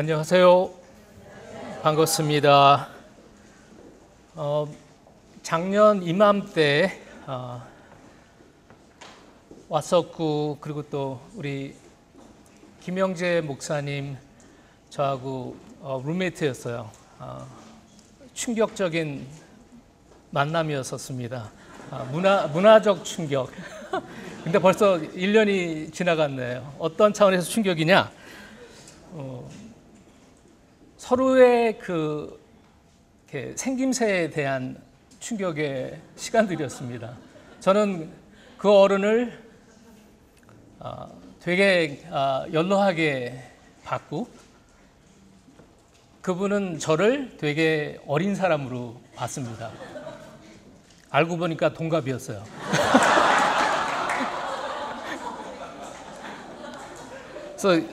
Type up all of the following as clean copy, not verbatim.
안녕하세요. 반갑습니다. 작년 이맘때 왔었고, 그리고 또 우리 김영재 목사님 저하고 룸메이트였어요. 충격적인 만남이었었습니다. 문화적 충격. 근데 벌써 1년이 지나갔네요. 어떤 차원에서 충격이냐? 서로의 그 생김새에 대한 충격의 시간들이었습니다. 저는 그 어른을 되게 연로하게 봤고, 그분은 저를 되게 어린 사람으로 봤습니다. 알고 보니까 동갑이었어요. 그래서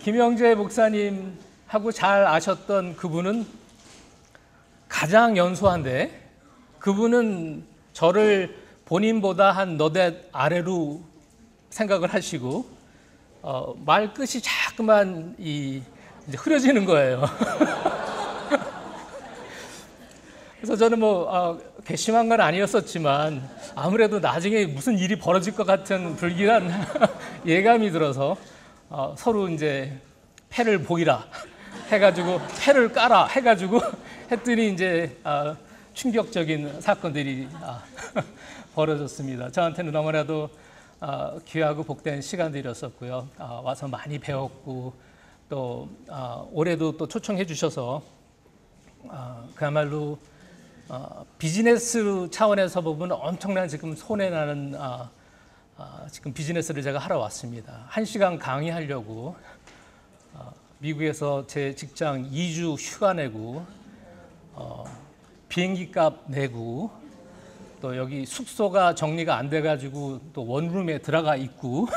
김영재 목사님하고 잘 아셨던 그분은 가장 연소한데, 그분은 저를 본인보다 한 너댓 아래로 생각을 하시고 말끝이 자꾸만 이제 흐려지는 거예요. 그래서 저는 괘씸한 건 아니었었지만 아무래도 나중에 무슨 일이 벌어질 것 같은 불길한 예감이 들어서 서로 이제 패를 보이라 해가지고 패를 까라 해가지고 했더니 이제 충격적인 사건들이 벌어졌습니다. 저한테는 너무나도 귀하고 복된 시간들이었었고요. 와서 많이 배웠고 또 올해도 또 초청해 주셔서 그야말로 비즈니스 차원에서 보면 엄청난 지금 손해나는 지금 비즈니스를 제가 하러 왔습니다. 1시간 강의하려고 미국에서 제 직장 2주 휴가 내고 비행기 값 내고 또 여기 숙소가 정리가 안 돼가지고 또 원룸에 들어가 있고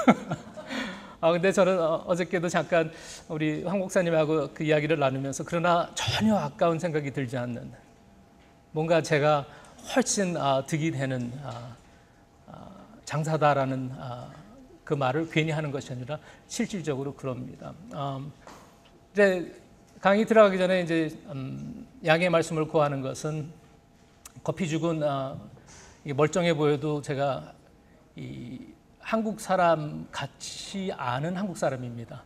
근데 저는 어저께도 잠깐 우리 황 목사님하고 그 이야기를 나누면서 그러나 전혀 아까운 생각이 들지 않는, 뭔가 제가 훨씬 득이 되는 장사다라는 그 말을 괜히 하는 것이 아니라 실질적으로 그럽니다. 이제 강의 들어가기 전에 이제 양해의 말씀을 구하는 것은, 커피 죽은 멀쩡해 보여도 제가 이 한국 사람 같지 않은 한국 사람입니다.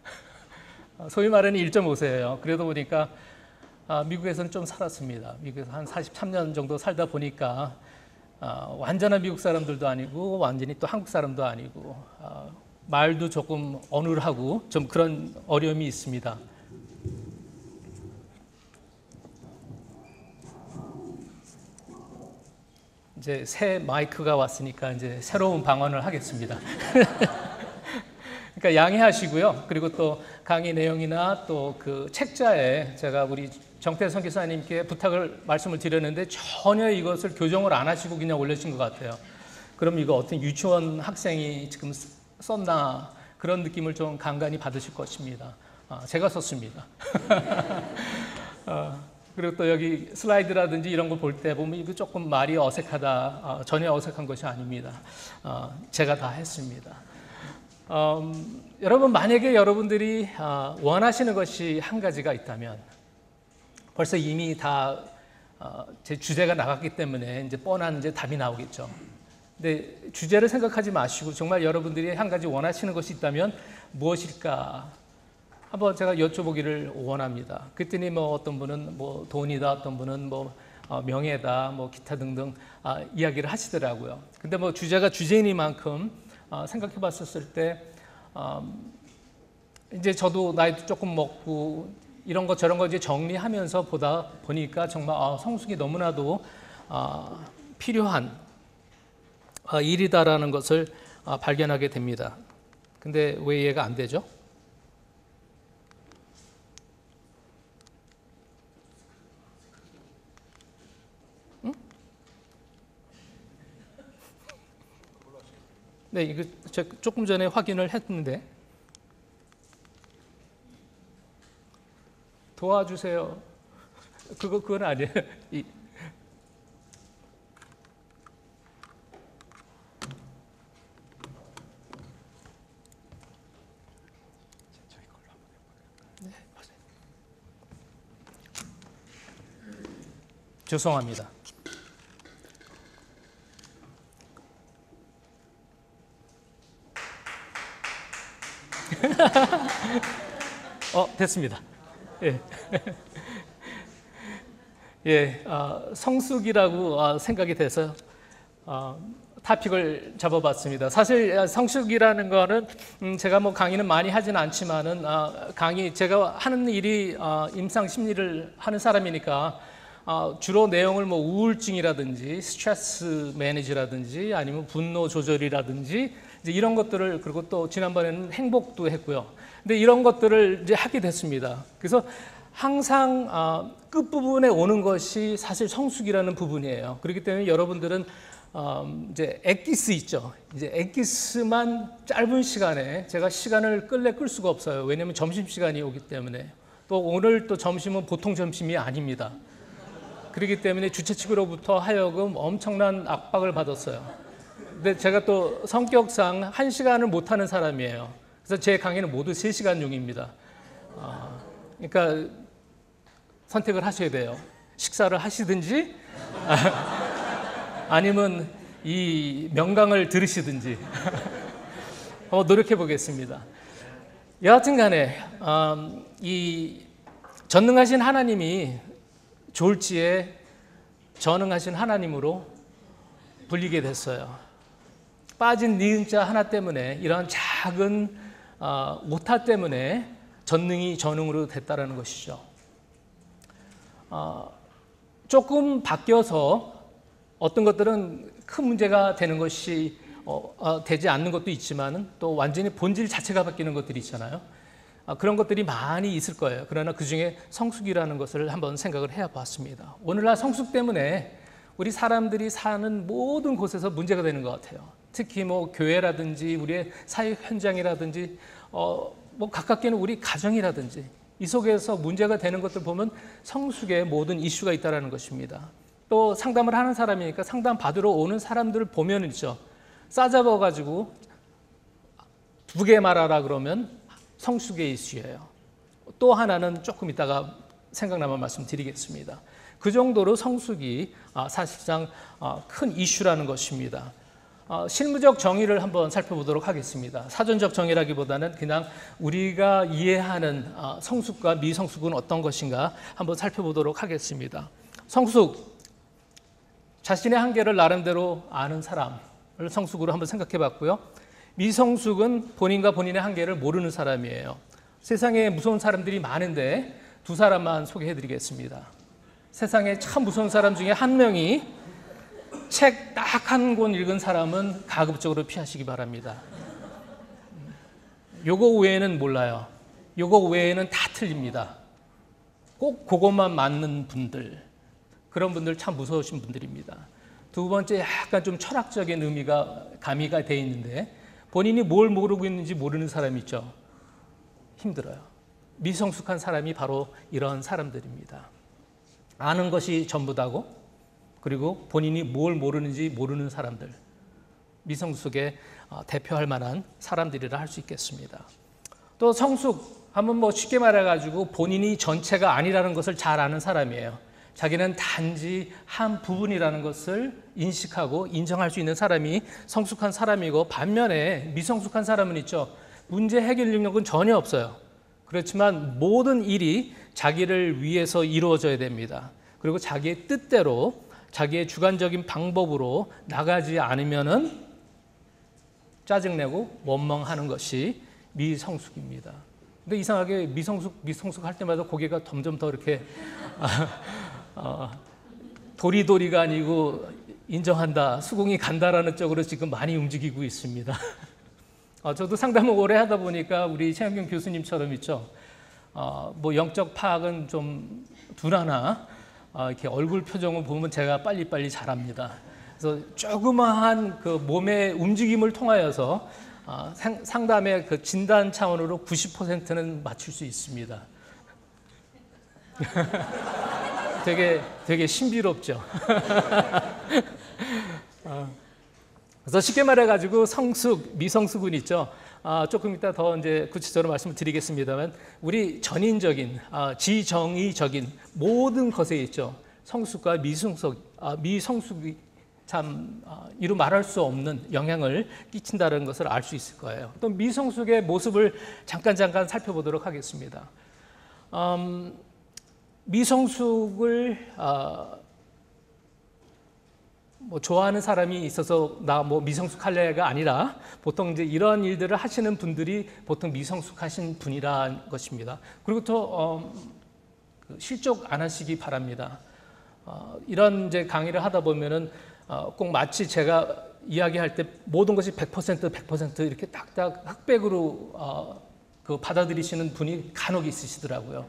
소위 말하는 1.5세예요. 그러다 보니까 미국에서는 좀 살았습니다. 미국에서 한 43년 정도 살다 보니까 완전한 미국 사람들도 아니고 완전히 또 한국 사람도 아니고 말도 조금 어눌하고 좀 그런 어려움이 있습니다. 이제 새 마이크가 왔으니까 이제 새로운 방언을 하겠습니다. 그러니까 양해하시고요. 그리고 또 강의 내용이나 또 그 책자에 제가 우리 정태 선교사님께 말씀을 드렸는데 전혀 이것을 교정을 안 하시고 그냥 올려신 것 같아요. 그럼 이거 어떤 유치원 학생이 지금 썼나 그런 느낌을 좀 간간히 받으실 것입니다. 제가 썼습니다. 그리고 또 여기 슬라이드라든지 이런 거 볼 때 보면 이거 조금 말이 어색하다. 전혀 어색한 것이 아닙니다. 제가 다 했습니다. 여러분, 만약에 여러분들이 원하시는 것이 한 가지가 있다면, 벌써 이미 다 제 주제가 나갔기 때문에 이제 뻔한 이제 답이 나오겠죠. 근데 주제를 생각하지 마시고 정말 여러분들이 한 가지 원하시는 것이 있다면 무엇일까? 한번 제가 여쭤보기를 원합니다. 그랬더니 어떤 분은 돈이다, 어떤 분은 명예다, 기타 등등 이야기를 하시더라고요. 근데 주제가 주제이니만큼 생각해 봤었을 때 이제 저도 나이도 조금 먹고 이런 거 저런 거 이제 정리하면서 보다 보니까 정말 성숙이 너무나도 필요한 일이다라는 것을 발견하게 됩니다. 근데 왜 이해가 안 되죠? 네, 이거 제가 조금 전에 확인을 했는데. 도와주세요. 그건 아니에요. 죄송합니다. 됐습니다. 예. 예, 성숙이라고 생각이 돼서 타픽을 잡아봤습니다. 사실 성숙이라는 거는 제가 뭐 강의는 많이 하진 않지만은 제가 하는 일이 임상 심리를 하는 사람이니까 주로 내용을 뭐 우울증이라든지 스트레스 매니지라든지 아니면 분노 조절이라든지 이제 이런 것들을, 그리고 또 지난번에는 행복도 했고요. 근데 이런 것들을 이제 하게 됐습니다. 그래서 항상 끝부분에 오는 것이 사실 성숙이라는 부분이에요. 그렇기 때문에 여러분들은 이제 엑기스 있죠. 이제 엑기스만 짧은 시간에 제가 시간을 끌 수가 없어요. 왜냐하면 점심시간이 오기 때문에. 또 오늘 또 점심은 보통 점심이 아닙니다. 그렇기 때문에 주최 측으로부터 하여금 엄청난 압박을 받았어요. 근데 제가 또 성격상 1시간을 못하는 사람이에요. 그래서 제 강의는 모두 3시간용입니다. 그러니까 선택을 하셔야 돼요. 식사를 하시든지 아니면 이 명강을 들으시든지 노력해 보겠습니다. 여하튼 간에 이 전능하신 하나님이 졸지에 전능하신 하나님으로 불리게 됐어요. 빠진 니은자 하나 때문에, 이런 작은 오타 때문에 전능이 전응으로 됐다는 것이죠. 조금 바뀌어서 어떤 것들은 큰 문제가 되는 것이 되지 않는 것도 있지만, 또 완전히 본질 자체가 바뀌는 것들이 있잖아요. 그런 것들이 많이 있을 거예요. 그러나 그중에 성숙이라는 것을 한번 생각을 해봤습니다. 오늘날 성숙 때문에 우리 사람들이 사는 모든 곳에서 문제가 되는 것 같아요. 특히 뭐 교회라든지 우리의 사회 현장이라든지 뭐 가깝게는 우리 가정이라든지 이 속에서 문제가 되는 것들 보면 성숙의 모든 이슈가 있다는 것입니다. 또 상담을 하는 사람이니까 상담 받으러 오는 사람들을 보면 있죠. 싸잡아가지고 2개 말하라 그러면 성숙의 이슈예요. 또 하나는 조금 이따가 생각나면 말씀드리겠습니다. 그 정도로 성숙이 사실상 큰 이슈라는 것입니다. 실무적 정의를 한번 살펴보도록 하겠습니다. 사전적 정의라기보다는 그냥 우리가 이해하는 성숙과 미성숙은 어떤 것인가 한번 살펴보도록 하겠습니다. 성숙, 자신의 한계를 나름대로 아는 사람을 성숙으로 한번 생각해 봤고요. 미성숙은 본인과 본인의 한계를 모르는 사람이에요. 세상에 무서운 사람들이 많은데 2사람만 소개해 드리겠습니다. 세상에 참 무서운 사람 중에 한 명이 책 딱 한 권 읽은 사람은 가급적으로 피하시기 바랍니다. 요거 외에는 몰라요. 요거 외에는 다 틀립니다. 꼭 그것만 맞는 분들, 그런 분들 참 무서우신 분들입니다. 2번째, 약간 좀 철학적인 의미가 가미가 되어 있는데 본인이 뭘 모르고 있는지 모르는 사람이 있죠. 힘들어요. 미성숙한 사람이 바로 이런 사람들입니다. 아는 것이 전부다고, 그리고 본인이 뭘 모르는지 모르는 사람들, 미성숙에 대표할 만한 사람들이라 할 수 있겠습니다. 또 성숙, 한번 뭐 쉽게 말해가지고 본인이 전체가 아니라는 것을 잘 아는 사람이에요. 자기는 단지 한 부분이라는 것을 인식하고 인정할 수 있는 사람이 성숙한 사람이고, 반면에 미성숙한 사람은 있죠. 문제 해결 능력은 전혀 없어요. 그렇지만 모든 일이 자기를 위해서 이루어져야 됩니다. 그리고 자기의 뜻대로, 자기의 주관적인 방법으로 나가지 않으면은 짜증내고 원망하는 것이 미성숙입니다. 근데 이상하게 미성숙 할 때마다 고개가 점점 더 이렇게 도리도리가 아니고 인정한다, 수긍이 간다라는 쪽으로 지금 많이 움직이고 있습니다. 저도 상담을 오래 하다 보니까 우리 최영경 교수님처럼 있죠. 뭐 영적 파악은 좀 둔하나 이렇게 얼굴 표정을 보면 제가 빨리빨리 잘합니다. 그래서 조그마한 그 몸의 움직임을 통하여서 상담의 그 진단 차원으로 90%는 맞출 수 있습니다. 되게 신비롭죠. 그래서 쉽게 말해가지고 성숙, 미성숙은 있죠. 조금 이따 더 이제 구체적으로 말씀을 드리겠습니다만, 우리 전인적인, 지정의적인 모든 것에 있죠. 성숙과 미성숙이 참 이루 말할 수 없는 영향을 끼친다는 것을 알 수 있을 거예요. 또 미성숙의 모습을 잠깐 살펴보도록 하겠습니다. 미성숙을 뭐 좋아하는 사람이 있어서 나 뭐 미성숙할래가 아니라 보통 이제 이런 일들을 하시는 분들이 보통 미성숙하신 분이라는 것입니다. 그리고 또 실족 안 하시기 바랍니다. 이런 이제 강의를 하다 보면은 꼭 마치 제가 이야기할 때 모든 것이 100% 이렇게 딱딱 흑백으로 받아들이시는 분이 간혹 있으시더라고요.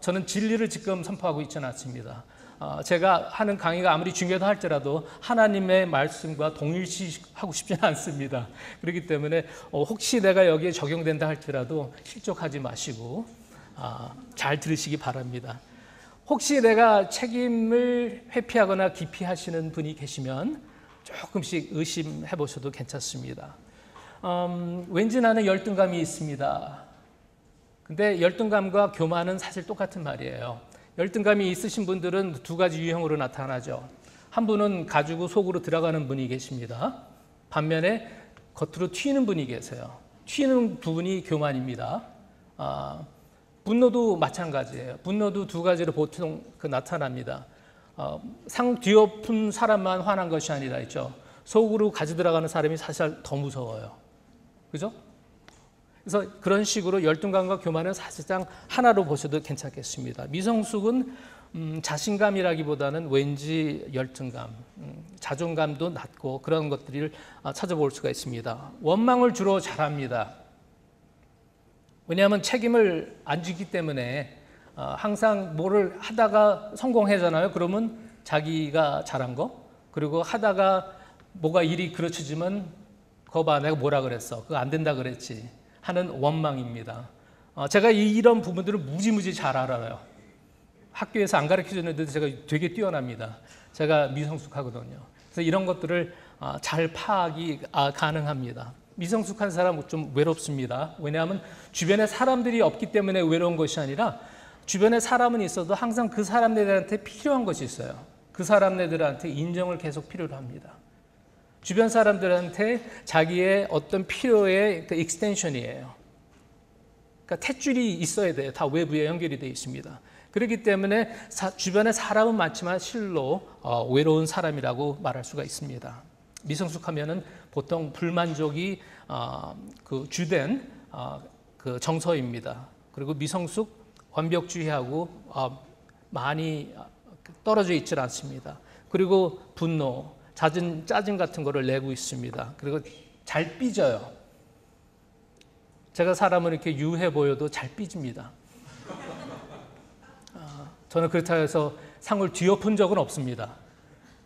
저는 진리를 지금 선포하고 있지는 않습니다. 제가 하는 강의가 아무리 중요하다 할지라도 하나님의 말씀과 동일시하고 싶지는 않습니다. 그렇기 때문에 혹시 내가 여기에 적용된다 할지라도 실족하지 마시고 잘 들으시기 바랍니다. 혹시 내가 책임을 회피하거나 기피하시는 분이 계시면 조금씩 의심해 보셔도 괜찮습니다. 왠지 나는 열등감이 있습니다. 근데 열등감과 교만은 사실 똑같은 말이에요. 열등감이 있으신 분들은 두 가지 유형으로 나타나죠. 한 분은 가지고 속으로 들어가는 분이 계십니다. 반면에 겉으로 튀는 분이 계세요. 튀는 부분이 교만입니다. 분노도 마찬가지예요. 분노도 두 가지로 보통 나타납니다. 상 뒤엎은 사람만 화난 것이 아니라 있죠. 속으로 가지 들어가는 사람이 사실 더 무서워요. 그죠? 그래서 그런 식으로 열등감과 교만은 사실상 하나로 보셔도 괜찮겠습니다. 미성숙은 자신감이라기보다는 왠지 열등감, 자존감도 낮고 그런 것들을 찾아볼 수가 있습니다. 원망을 주로 잘합니다. 왜냐하면 책임을 안 지기 때문에 항상 뭐를 하다가 성공하잖아요. 그러면 자기가 잘한 거, 그리고 하다가 뭐가 일이 그르쳐지면 거봐 내가 뭐라 그랬어, 그거 안 된다 그랬지 하는 원망입니다. 제가 이런 부분들을 무지무지 잘 알아요. 학교에서 안 가르쳐줬는데도 제가 되게 뛰어납니다. 제가 미성숙하거든요. 그래서 이런 것들을 잘 파악이 가능합니다. 미성숙한 사람은 좀 외롭습니다. 왜냐하면 주변에 사람들이 없기 때문에 외로운 것이 아니라 주변에 사람은 있어도 항상 그 사람들한테 필요한 것이 있어요. 그 사람들한테 인정을 계속 필요로 합니다. 주변 사람들한테 자기의 어떤 필요의 그 익스텐션이에요. 그러니까 탯줄이 있어야 돼요. 다 외부에 연결이 되어 있습니다. 그렇기 때문에 주변에 사람은 많지만 실로 외로운 사람이라고 말할 수가 있습니다. 미성숙하면은 보통 불만족이 그 주된 그 정서입니다. 그리고 미성숙, 완벽주의하고 많이 떨어져 있질 않습니다. 그리고 분노, 짜증 같은 거를 내고 있습니다. 그리고 잘 삐져요. 제가 사람을 이렇게 유해 보여도 잘 삐집니다. 저는 그렇다고 해서 상을 뒤엎은 적은 없습니다.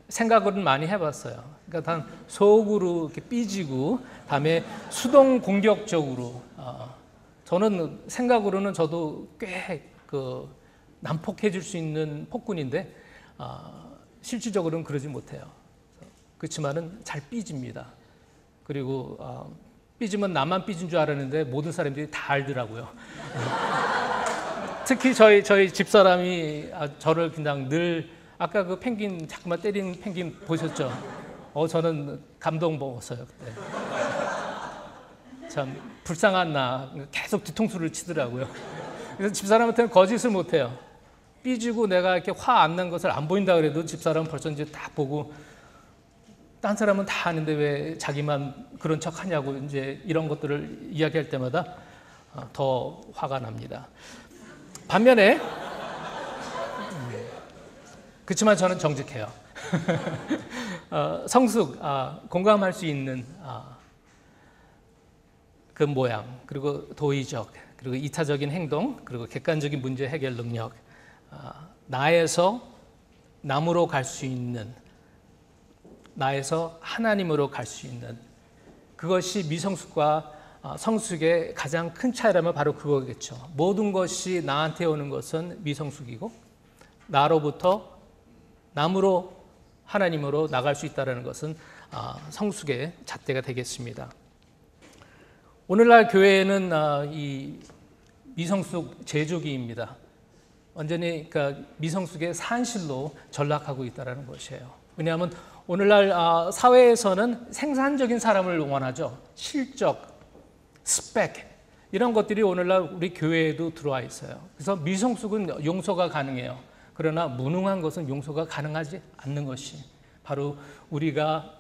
생각은 많이 해봤어요. 그러니까 단 속으로 이렇게 삐지고 다음에 수동 공격적으로 저는 생각으로는 저도 꽤 난폭해 줄 수 있는 폭군인데 실질적으로는 그러지 못해요. 그렇지만은 잘 삐집니다. 그리고 삐지면 나만 삐진 줄 알았는데 모든 사람들이 다 알더라고요. 특히 저희 집사람이 저를 그냥 늘 아까 그 펭귄 자꾸만 때리는 펭귄 보셨죠? 저는 감동 먹었어요 그때. 참 불쌍한 나 계속 뒤통수를 치더라고요. 그래서 집사람한테는 거짓을 못해요. 삐지고 내가 이렇게 화 안 난 것을 안 보인다 그래도 집사람은 벌써 이제 딱 보고 딴 사람은 다 아는데 왜 자기만 그런 척 하냐고 이제 이런 것들을 이야기할 때마다 더 화가 납니다. 반면에 그렇지만 저는 정직해요. 성숙, 공감할 수 있는 그 모양, 그리고 도의적, 그리고 이타적인 행동, 그리고 객관적인 문제 해결 능력, 나에서 남으로 갈 수 있는, 나에서 하나님으로 갈 수 있는, 그것이 미성숙과 성숙의 가장 큰 차이라면 바로 그거겠죠. 모든 것이 나한테 오는 것은 미성숙이고 나로부터 남으로 하나님으로 나갈 수 있다는 것은 성숙의 잣대가 되겠습니다. 오늘날 교회에는 이 미성숙 제조기입니다. 완전히 그러니까 미성숙의 산실로 전락하고 있다는 것이에요. 왜냐하면 오늘날 사회에서는 생산적인 사람을 원하죠. 실적, 스펙 이런 것들이 오늘날 우리 교회에도 들어와 있어요. 그래서 미성숙은 용서가 가능해요. 그러나 무능한 것은 용서가 가능하지 않는 것이 바로 우리가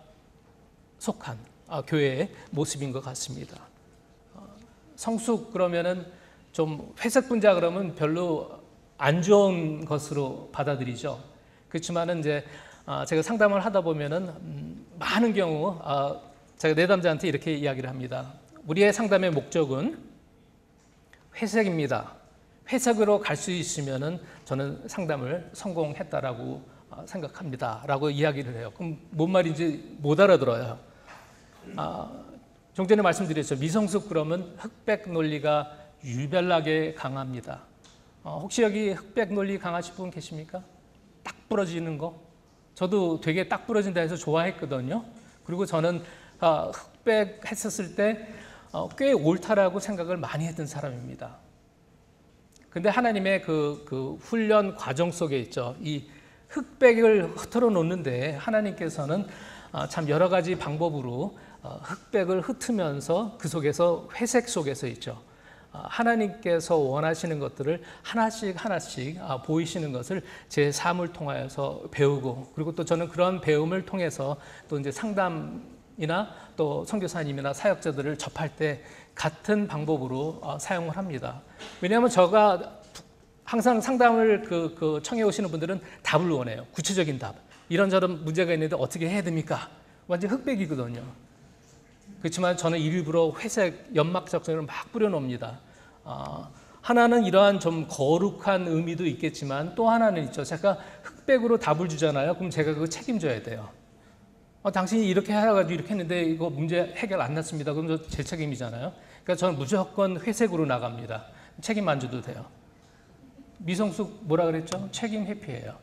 속한 교회의 모습인 것 같습니다. 성숙 그러면은 좀 회색 분자 그러면 별로 안 좋은 것으로 받아들이죠. 그렇지만은 이제 제가 상담을 하다 보면은 많은 경우 제가 내담자한테 이렇게 이야기를 합니다. 우리의 상담의 목적은 회색입니다. 회색으로 갈 수 있으면은 저는 상담을 성공했다라고 생각합니다라고 이야기를 해요. 그럼 뭔 말인지 못 알아들어요. 좀 전에 말씀드렸죠. 미성숙 그러면 흑백 논리가 유별나게 강합니다. 혹시 여기 흑백 논리 강하신 분 계십니까? 딱 부러지는 거. 저도 되게 딱 부러진다 해서 좋아했거든요. 그리고 저는 흑백 했었을 때 꽤 옳다라고 생각을 많이 했던 사람입니다. 근데 하나님의 그 훈련 과정 속에 있죠. 이 흑백을 흩어 놓는데 하나님께서는 참 여러 가지 방법으로 흑백을 흩으면서 그 속에서 회색 속에서 있죠. 하나님께서 원하시는 것들을 하나씩 보이시는 것을 제 삶을 통하여서 배우고, 그리고 또 저는 그런 배움을 통해서 또 이제 상담이나 또 선교사님이나 사역자들을 접할 때 같은 방법으로 사용을 합니다. 왜냐하면 제가 항상 상담을 청해 오시는 분들은 답을 원해요. 구체적인 답. 이런저런 문제가 있는데 어떻게 해야 됩니까? 완전 흑백이거든요. 그렇지만 저는 일부러 회색 연막 적성을 막 뿌려놓습니다. 하나는 이러한 좀 거룩한 의미도 있겠지만 또 하나는 있죠. 제가 흑백으로 답을 주잖아요. 그럼 제가 그거 책임져야 돼요. 당신이 이렇게 하라가지고 이렇게 했는데 이거 문제 해결 안 났습니다. 그럼 제 책임이잖아요. 그러니까 저는 무조건 회색으로 나갑니다. 책임 안 져도 돼요. 미성숙 뭐라 그랬죠? 책임 회피예요.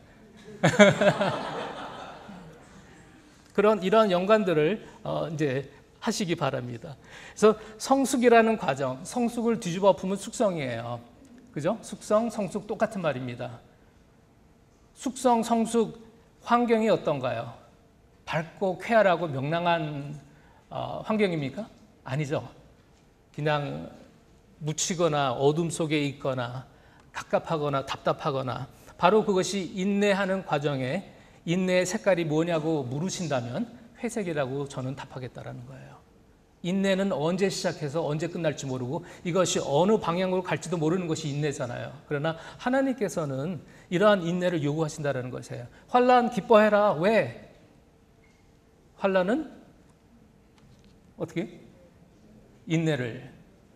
이런 연관들을 이제 하시기 바랍니다. 그래서 성숙이라는 과정, 성숙을 뒤집어 엎으면 숙성이에요. 그죠? 숙성, 성숙 똑같은 말입니다. 숙성, 성숙 환경이 어떤가요? 밝고 쾌활하고 명랑한 환경입니까? 아니죠. 그냥 묻히거나 어둠 속에 있거나 갑갑하거나 답답하거나, 바로 그것이 인내하는 과정에 인내의 색깔이 뭐냐고 물으신다면 회색이라고 저는 답하겠다라는 거예요. 인내는 언제 시작해서 언제 끝날지 모르고 이것이 어느 방향으로 갈지도 모르는 것이 인내잖아요. 그러나 하나님께서는 이러한 인내를 요구하신다는 것이에요. 환난 기뻐해라. 왜? 환난은 어떻게? 인내를.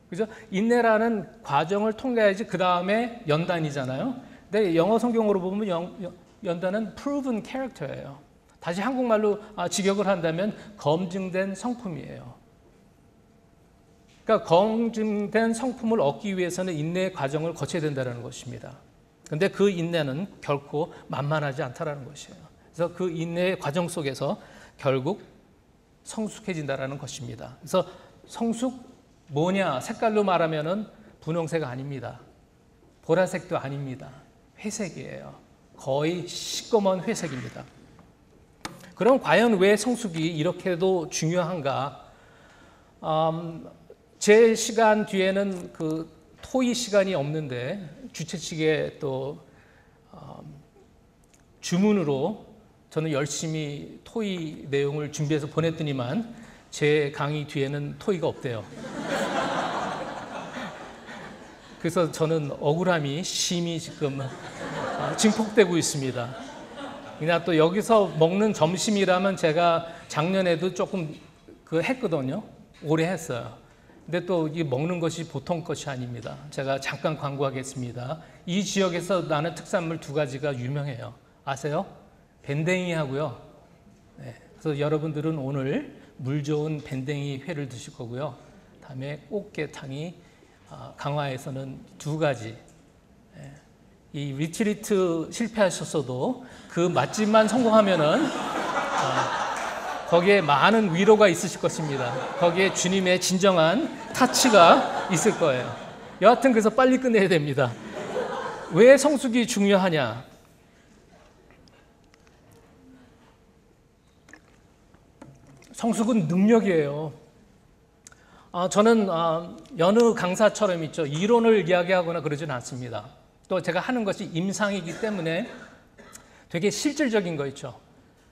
그죠? 인내라는 과정을 통과해야지 그 다음에 연단이잖아요. 근데 영어 성경으로 보면 연단은 proven character예요. 다시 한국말로 직역을 한다면 검증된 성품이에요. 그러니까 검증된 성품을 얻기 위해서는 인내의 과정을 거쳐야 된다는 것입니다. 그런데 그 인내는 결코 만만하지 않다는 것이에요. 그래서 그 인내의 과정 속에서 결국 성숙해진다는 것입니다. 그래서 성숙 뭐냐? 색깔로 말하면은 분홍색 아닙니다. 보라색도 아닙니다. 회색이에요. 거의 시꺼먼 회색입니다. 그럼 과연 왜 성숙이 이렇게도 중요한가? 제 시간 뒤에는 그 토의 시간이 없는데 주최 측에 또 주문으로 저는 열심히 토의 내용을 준비해서 보냈더니만 제 강의 뒤에는 토의가 없대요. 그래서 저는 억울함이 심히 지금 증폭되고 있습니다. 그냥 또 여기서 먹는 점심이라면 제가 작년에도 조금 했거든요. 오래 했어요. 근데 또 이 먹는 것이 보통 것이 아닙니다. 제가 잠깐 광고하겠습니다. 이 지역에서 나는 특산물 2가지가 유명해요. 아세요? 밴댕이하고요. 네, 그래서 여러분들은 오늘 물 좋은 밴댕이 회를 드실 거고요. 다음에 꽃게탕이 강화에서는 2가지. 네, 이 리트리트 실패하셨어도 그 맛집만 성공하면은 거기에 많은 위로가 있으실 것입니다. 거기에 주님의 진정한 타치가 있을 거예요. 여하튼 그래서 빨리 끝내야 됩니다. 왜 성숙이 중요하냐? 성숙은 능력이에요. 저는 여느 강사처럼 있죠. 이론을 이야기하거나 그러진 않습니다. 또 제가 하는 것이 임상이기 때문에 되게 실질적인 거 있죠.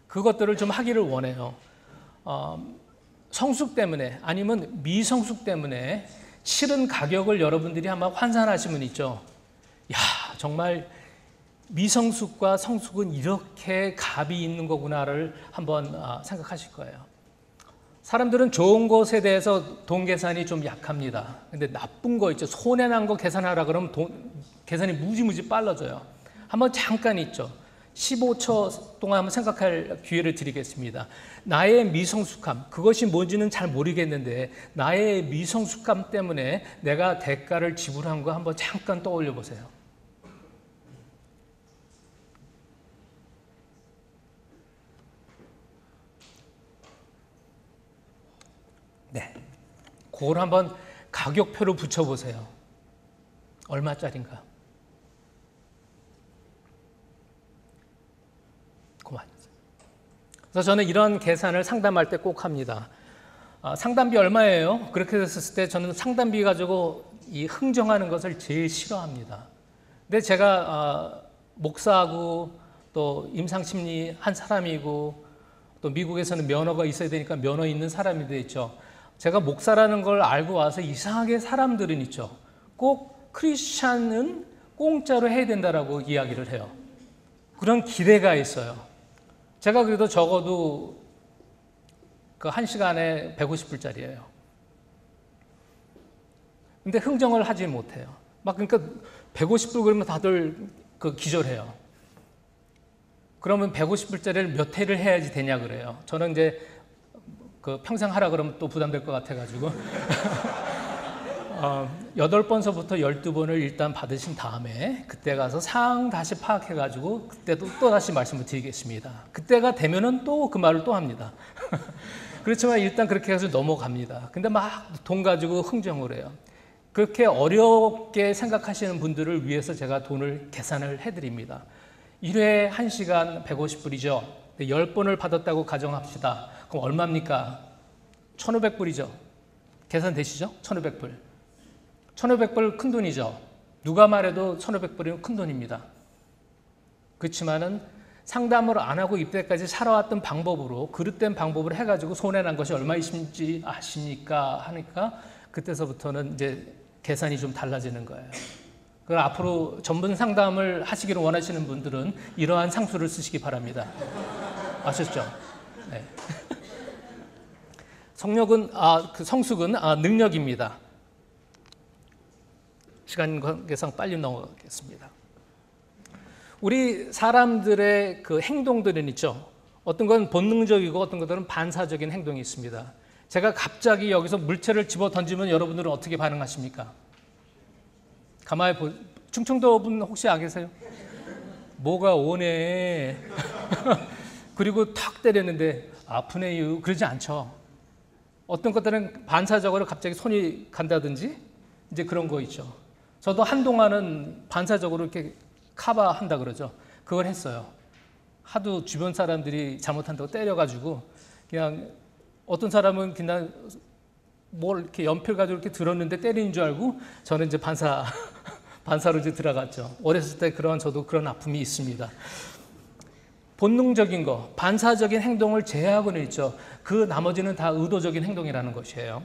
그것들을 좀 하기를 원해요. 성숙 때문에 아니면 미성숙 때문에 치른 가격을 여러분들이 아마 환산하시면 있죠. 야, 정말 미성숙과 성숙은 이렇게 값이 있는 거구나를 한번 생각하실 거예요. 사람들은 좋은 것에 대해서 돈 계산이 좀 약합니다. 근데 나쁜 거 있죠. 손해난 거 계산하라 그러면 계산이 무지무지 빨라져요. 한번 잠깐 있죠. 15초 동안 한번 생각할 기회를 드리겠습니다. 나의 미성숙함, 그것이 뭔지는 잘 모르겠는데 나의 미성숙함 때문에 내가 대가를 지불한 거 한번 잠깐 떠올려 보세요. 네, 그걸 한번 가격표로 붙여보세요. 얼마짜린가? 그만. 그래서 저는 이런 계산을 상담할 때 꼭 합니다. 상담비 얼마예요? 그렇게 됐을 때 저는 상담비 가지고 이 흥정하는 것을 제일 싫어합니다. 근데 제가 목사하고 또 임상심리 한 사람이고 또 미국에서는 면허가 있어야 되니까 면허 있는 사람이 돼 있죠. 제가 목사라는 걸 알고 와서 이상하게 사람들은 있죠. 꼭 크리스찬은 공짜로 해야 된다라고 이야기를 해요. 그런 기대가 있어요. 제가 그래도 적어도 그 1시간에 150불짜리예요. 근데 흥정을 하지 못해요. 막 그러니까 150불 그러면 다들 그 기절해요. 그러면 150불짜리를 몇 회를 해야지 되냐 그래요. 저는 이제 그 평생 하라 그러면 또 부담될 것 같아가지고 8번서부터 12번을 일단 받으신 다음에 그때 가서 상황 다시 파악해가지고 그때도 또 다시 말씀을 드리겠습니다. 그때가 되면은 또 그 말을 또 합니다. 그렇지만 일단 그렇게 해서 넘어갑니다. 근데 막 돈 가지고 흥정을 해요. 그렇게 어렵게 생각하시는 분들을 위해서 제가 돈을 계산을 해드립니다. 1회 1시간 150불이죠. 10번을 받았다고 가정합시다. 그럼 얼마입니까? 1,500불이죠. 계산되시죠? 1,500불. 1,500불 큰 돈이죠. 누가 말해도 1,500불이면 큰 돈입니다. 그렇지만은 상담을 안 하고 입대까지 살아왔던 방법으로 그릇된 방법을 해가지고 손해난 것이 얼마이신지 아십니까? 하니까 그때서부터는 이제 계산이 좀 달라지는 거예요. 그 앞으로 전문 상담을 하시기를 원하시는 분들은 이러한 상수를 쓰시기 바랍니다. 아셨죠? 네. 성숙은 능력입니다. 시간 관계상 빨리 넘어가겠습니다. 우리 사람들의 그 행동들은 있죠. 어떤 건 본능적이고 어떤 것들은 반사적인 행동이 있습니다. 제가 갑자기 여기서 물체를 집어 던지면 여러분들은 어떻게 반응하십니까? 가만히 충청도 분 혹시 아 계세요? 뭐가 오네. 그리고 탁 때렸는데 아프네요. 그러지 않죠. 어떤 것들은 반사적으로 갑자기 손이 간다든지 이제 그런 거 있죠. 저도 한동안은 반사적으로 이렇게 카바한다 그러죠. 그걸 했어요. 하도 주변 사람들이 잘못한다고 때려가지고 그냥 어떤 사람은 그냥 뭘 이렇게 연필 가지고 이렇게 들었는데 때리는 줄 알고 저는 이제 반사로 이제 들어갔죠. 어렸을 때 저도 그런 아픔이 있습니다. 본능적인 거, 반사적인 행동을 제외하고는 있죠. 그 나머지는 다 의도적인 행동이라는 것이에요.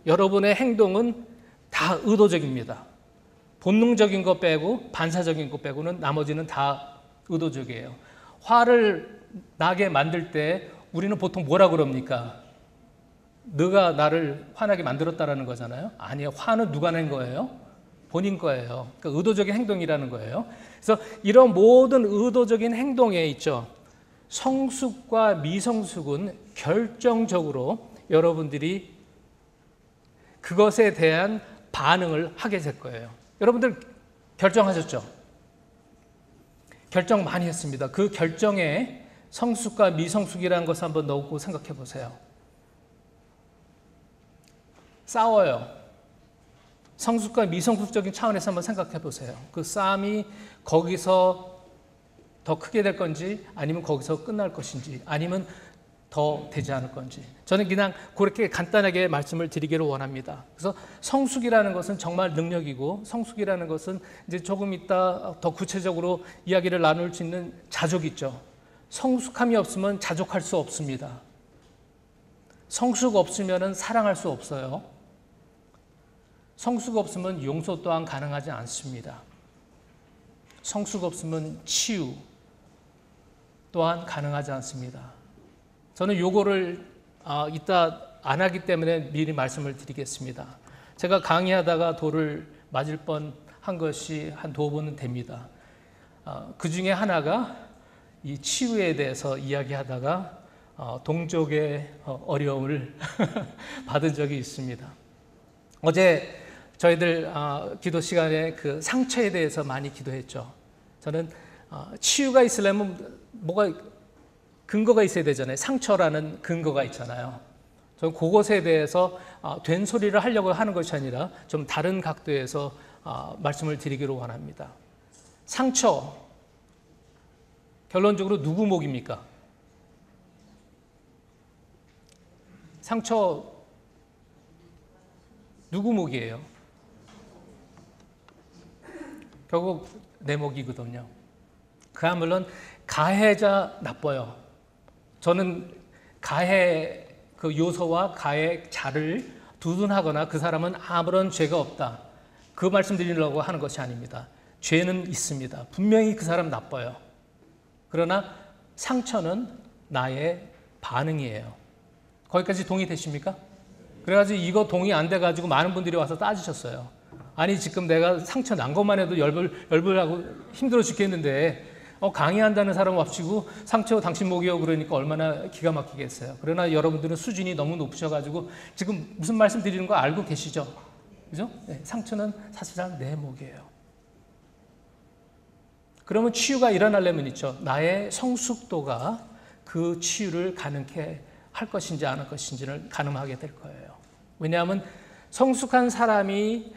여러분의 행동은 다 의도적입니다. 본능적인 거 빼고 반사적인 거 빼고는 나머지는 다 의도적이에요. 화를 나게 만들 때 우리는 보통 뭐라 그럽니까? 너가 나를 화나게 만들었다라는 거잖아요. 아니에요. 화는 누가 낸 거예요? 본인 거예요. 그러니까 의도적인 행동이라는 거예요. 그래서 이런 모든 의도적인 행동에 있죠. 성숙과 미성숙은 결정적으로 여러분들이 그것에 대한 반응을 하게 될 거예요. 여러분들 결정하셨죠? 결정 많이 했습니다. 그 결정에 성숙과 미성숙이라는 것을 한번 넣고 생각해 보세요. 싸워요. 성숙과 미성숙적인 차원에서 한번 생각해 보세요. 그 싸움이 거기서 더 크게 될 건지, 아니면 거기서 끝날 것인지, 아니면 더 되지 않을 건지. 저는 그냥 그렇게 간단하게 말씀을 드리기를 원합니다. 그래서 성숙이라는 것은 정말 능력이고, 성숙이라는 것은 이제 조금 이따 더 구체적으로 이야기를 나눌 수 있는 자족이 있죠. 성숙함이 없으면 자족할 수 없습니다. 성숙 없으면 사랑할 수 없어요. 성숙 없으면 용서 또한 가능하지 않습니다. 성숙 없으면 치유 또한 가능하지 않습니다. 저는 요거를 이따 안 하기 때문에 미리 말씀을 드리겠습니다. 제가 강의하다가 돌을 맞을 뻔한 것이 한 2번은 됩니다. 그 중에 하나가 이 치유에 대해서 이야기하다가 동족의 어려움을 받은 적이 있습니다. 어제 저희들 기도 시간에 그 상처에 대해서 많이 기도했죠. 저는 치유가 있으려면 뭐가 근거가 있어야 되잖아요. 상처라는 근거가 있잖아요. 저는 그것에 대해서 된 소리를 하려고 하는 것이 아니라 좀 다른 각도에서 말씀을 드리기를 원합니다. 상처, 결론적으로 누구 목입니까? 상처 누구 목이에요? 결국 내 목이거든요. 그야말로 가해자 나빠요. 저는 가해 그 요소와 가해자를 두둔하거나 그 사람은 아무런 죄가 없다, 그 말씀 드리려고 하는 것이 아닙니다. 죄는 있습니다. 분명히 그 사람 나빠요. 그러나 상처는 나의 반응이에요. 거기까지 동의되십니까? 그래가지고 이거 동의 안 돼가지고 많은 분들이 와서 따지셨어요. 아니 지금 내가 상처 난 것만 해도 열불하고 힘들어 죽겠는데 강의한다는 사람 없이고 상처 당신 목이요 그러니까 얼마나 기가 막히겠어요. 그러나 여러분들은 수준이 너무 높으셔가지고 지금 무슨 말씀 드리는 거 알고 계시죠? 그죠? 네, 상처는 사실상 내 목이에요. 그러면 치유가 일어나려면 있죠. 나의 성숙도가 그 치유를 가능케 할 것인지 안 할 것인지를 가늠하게 될 거예요. 왜냐하면 성숙한 사람이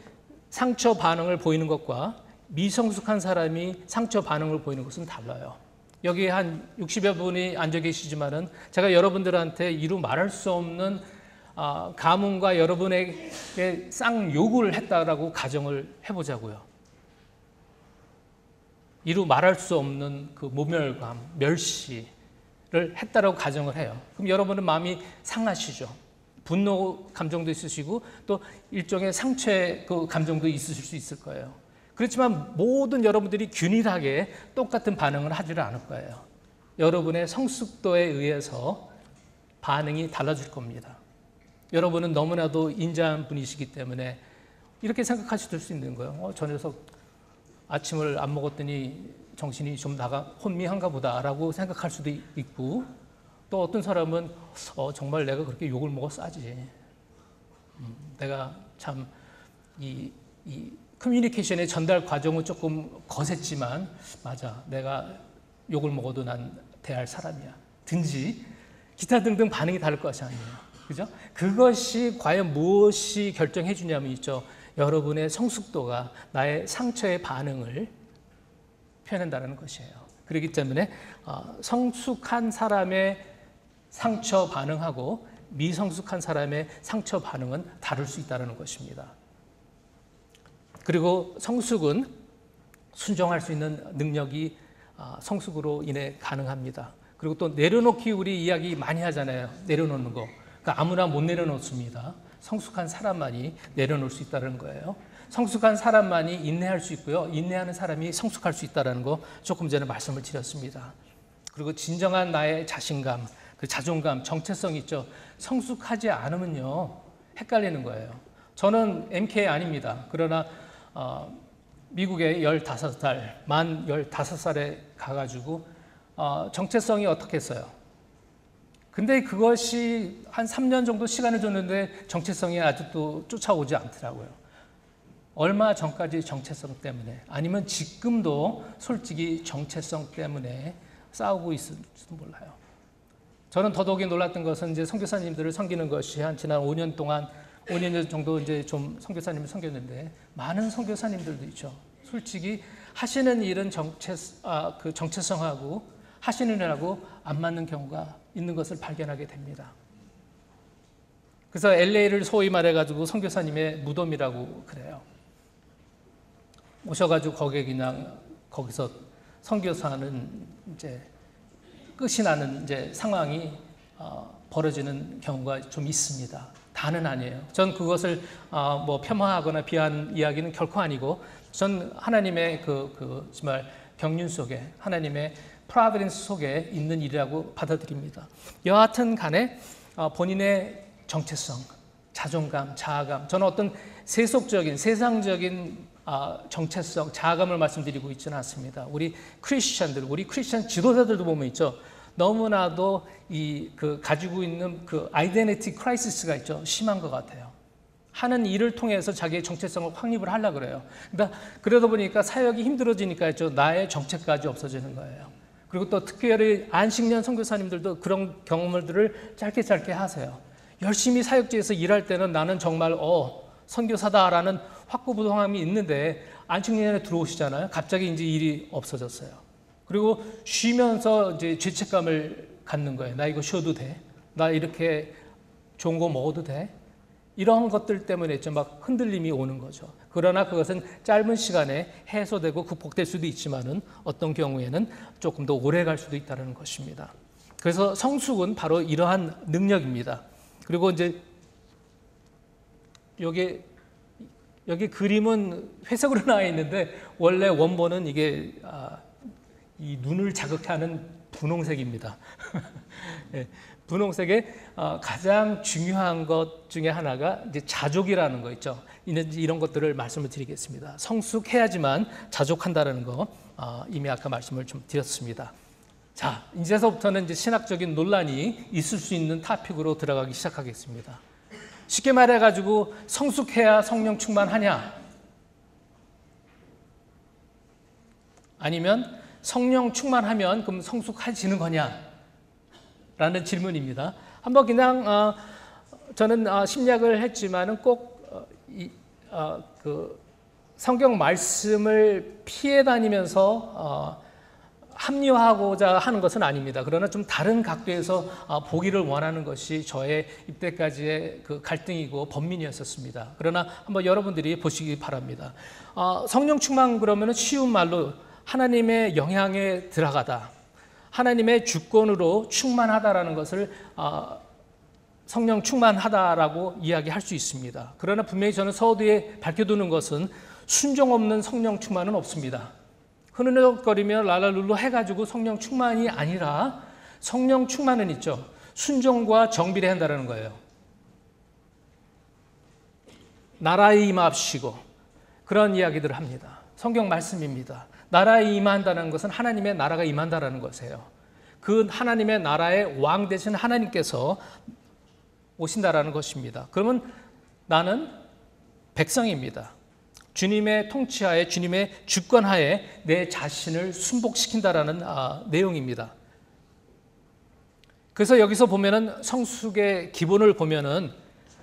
상처 반응을 보이는 것과 미성숙한 사람이 상처 반응을 보이는 것은 달라요. 여기 한 60여 분이 앉아 계시지만은 제가 여러분들한테 이루 말할 수 없는 가뭄과 여러분에게 쌍욕을 했다라고 가정을 해보자고요. 이루 말할 수 없는 그 모멸감, 멸시를 했다라고 가정을 해요. 그럼 여러분은 마음이 상하시죠. 분노 감정도 있으시고 또 일종의 상처의 그 감정도 있으실 수 있을 거예요. 그렇지만 모든 여러분들이 균일하게 똑같은 반응을 하지를 않을 거예요. 여러분의 성숙도에 의해서 반응이 달라질 겁니다. 여러분은 너무나도 인자한 분이시기 때문에 이렇게 생각하실 수 있는 거예요. 저 녀석 아침을 안 먹었더니 정신이 좀 혼미한가 보다라고 생각할 수도 있고, 또 어떤 사람은 정말 내가 그렇게 욕을 먹어 싸지. 내가 참 이 커뮤니케이션의 전달 과정은 조금 거셌지만 맞아, 내가 욕을 먹어도 난 대할 사람이야 든지 기타 등등 반응이 다를 것이 아니에요. 그죠? 그것이 과연 무엇이 결정해 주냐면 있죠. 여러분의 성숙도가 나의 상처의 반응을 표현한다는 것이에요. 그렇기 때문에 성숙한 사람의 상처 반응하고 미성숙한 사람의 상처 반응은 다를 수 있다는 것입니다. 그리고 성숙은 순종할 수 있는 능력이 성숙으로 인해 가능합니다. 그리고 또 내려놓기 우리 이야기 많이 하잖아요. 내려놓는 거. 그러니까 아무나 못 내려놓습니다. 성숙한 사람만이 내려놓을 수 있다는 거예요. 성숙한 사람만이 인내할 수 있고요. 인내하는 사람이 성숙할 수 있다는 거 조금 전에 말씀을 드렸습니다. 그리고 진정한 나의 자신감, 그 자존감, 정체성 있죠. 성숙하지 않으면요, 헷갈리는 거예요. 저는 MK 아닙니다. 그러나 미국에 15살, 만 15살에 가가지고 정체성이 어떻겠어요? 근데 그것이 한 3년 정도 시간을 줬는데 정체성이 아직도 쫓아오지 않더라고요. 얼마 전까지 정체성 때문에, 아니면 지금도 솔직히 정체성 때문에 싸우고 있을지도 몰라요. 저는 더더욱이 놀랐던 것은 이제 선교사님들을 섬기는 것이 한 지난 5년 동안 5년 정도 이제 좀 선교사님을 섬겼는데 많은 선교사님들도 있죠. 솔직히 하시는 일은 그 정체성하고 하시는 일하고 안 맞는 경우가 있는 것을 발견하게 됩니다. 그래서 LA를 소위 말해가지고 선교사님의 무덤이라고 그래요. 오셔가지고 거기서 선교사는 이제 끝이 나는 이제 상황이 벌어지는 경우가 좀 있습니다. 다는 아니에요. 전 그것을 뭐 폄하하거나 비하하는 이야기는 결코 아니고, 전 하나님의 정말 경륜 속에, 하나님의 프로비던스 속에 있는 일이라고 받아들입니다. 여하튼 간에 본인의 정체성, 자존감, 자아감, 저는 어떤 세속적인, 세상적인 정체성, 자아감을 말씀드리고 있지는 않습니다. 우리 크리스천들, 우리 크리스천 지도자들도 보면 있죠. 너무나도 가지고 있는 그 아이덴티티 크라이시스가 있죠. 심한 것 같아요. 하는 일을 통해서 자기의 정체성을 확립을 하려고 그래요. 그러다 보니까 사역이 힘들어지니까 나의 정체까지 없어지는 거예요. 그리고 또 특별히 안식년 선교사님들도 그런 경험들을 짧게 하세요. 열심히 사역지에서 일할 때는 나는 정말 선교사다라는 확고부동함이 있는데 안식년에 들어오시잖아요. 갑자기 이제 일이 없어졌어요. 그리고 쉬면서 이제 죄책감을 갖는 거예요. 나 이거 쉬어도 돼? 나 이렇게 좋은 거 먹어도 돼? 이런 것들 때문에 좀 막 흔들림이 오는 거죠. 그러나 그것은 짧은 시간에 해소되고 극복될 수도 있지만은 어떤 경우에는 조금 더 오래 갈 수도 있다는 것입니다. 그래서 성숙은 바로 이러한 능력입니다. 그리고 이제 여기 그림은 회색으로 나와 있는데 원래 원본은 이게 이 눈을 자극하는 분홍색입니다. 네, 분홍색의 가장 중요한 것 중에 하나가 이제 자족이라는 거 있죠. 이런 것들을 말씀을 드리겠습니다. 성숙해야지만 자족한다는 거 이미 아까 말씀을 좀 드렸습니다. 자, 이제서부터는 이제 신학적인 논란이 있을 수 있는 토픽으로 들어가기 시작하겠습니다. 쉽게 말해가지고 성숙해야 성령 충만하냐? 아니면 성령 충만하면 그럼 성숙해지는 거냐? 라는 질문입니다. 한번 그냥 저는 심리학을 했지만은 꼭 그 성경 말씀을 피해 다니면서 합리화하고자 하는 것은 아닙니다. 그러나 좀 다른 각도에서 보기를 원하는 것이 저의 이때까지의 그 갈등이고 번민이었었습니다. 그러나 한번 여러분들이 보시기 바랍니다. 성령 충만 그러면 쉬운 말로 하나님의 영향에 들어가다, 하나님의 주권으로 충만하다라는 것을 성령 충만하다라고 이야기할 수 있습니다. 그러나 분명히 저는 서두에 밝혀두는 것은 순종 없는 성령 충만은 없습니다. 흐느적거리며 랄랄룰루 해가지고 성령 충만이 아니라 성령 충만은 있죠. 순종과 정비를 한다는 거예요. 나라에 임합시고 그런 이야기들을 합니다. 성경 말씀입니다. 나라에 임한다는 것은 하나님의 나라가 임한다는 것이에요. 그 하나님의 나라의 왕 되신 하나님께서 오신다라는 것입니다. 그러면 나는 백성입니다. 주님의 통치하에, 주님의 주권하에 내 자신을 순복시킨다라는 내용입니다. 그래서 여기서 보면은 성숙의 기본을 보면은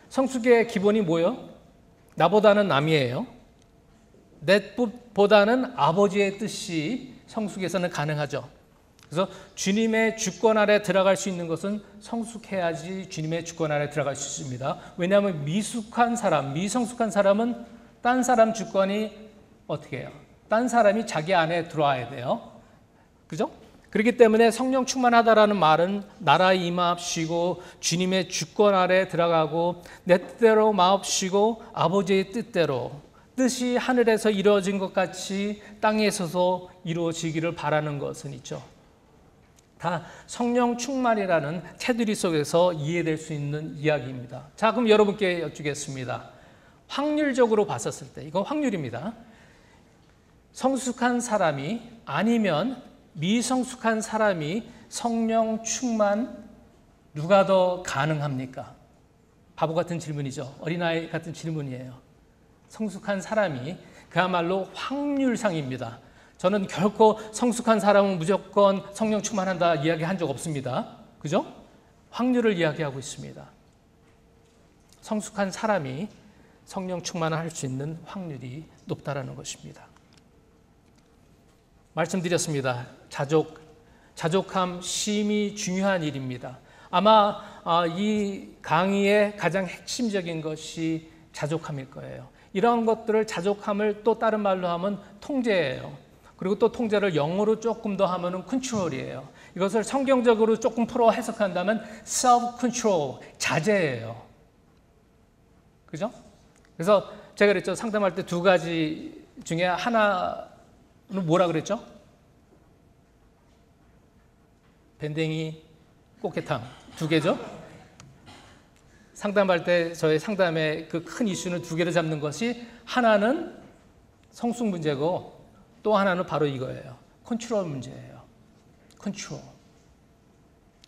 성숙의 기본이 뭐예요? 나보다는 남이에요. 내 뜻보다는 아버지의 뜻이 성숙에서는 가능하죠. 그래서 주님의 주권 아래 들어갈 수 있는 것은 성숙해야지 주님의 주권 아래 들어갈 수 있습니다. 왜냐하면 미숙한 사람, 미성숙한 사람은 딴 사람 주권이 어떻게 해요? 딴 사람이 자기 안에 들어와야 돼요. 그죠? 그렇기 때문에 성령 충만하다라는 말은 나라에 임합시고 주님의 주권 아래 들어가고 내 뜻대로 마옵시고 아버지의 뜻대로 뜻이 하늘에서 이루어진 것 같이 땅에서도 이루어지기를 바라는 것은 있죠. 다 성령 충만이라는 테두리 속에서 이해될 수 있는 이야기입니다. 자, 그럼 여러분께 여쭙겠습니다. 확률적으로 봤었을 때, 이건 확률입니다. 성숙한 사람이 아니면 미성숙한 사람이 성령 충만 누가 더 가능합니까? 바보 같은 질문이죠. 어린아이 같은 질문이에요. 성숙한 사람이 그야말로 확률상입니다. 저는 결코 성숙한 사람은 무조건 성령 충만한다 이야기한 적 없습니다. 그죠? 확률을 이야기하고 있습니다. 성숙한 사람이 성령 충만을 할 수 있는 확률이 높다라는 것입니다. 말씀드렸습니다. 자족함 심히 중요한 일입니다. 아마 이 강의의 가장 핵심적인 것이 자족함일 거예요. 이런 것들을 자족함을 또 다른 말로 하면 통제예요. 그리고 또 통제를 영어로 조금 더 하면은 컨트롤이에요. 이것을 성경적으로 조금 풀어 해석한다면 self-control, 자제예요. 그죠? 그래서 제가 그랬죠. 상담할 때 두 가지 중에 하나는 뭐라 그랬죠? 밴댕이, 꽃게탕 두 개죠? 상담할 때 저의 상담의 그 큰 이슈는 두 개를 잡는 것이 하나는 성숙 문제고 또 하나는 바로 이거예요. 컨트롤 문제예요. 컨트롤.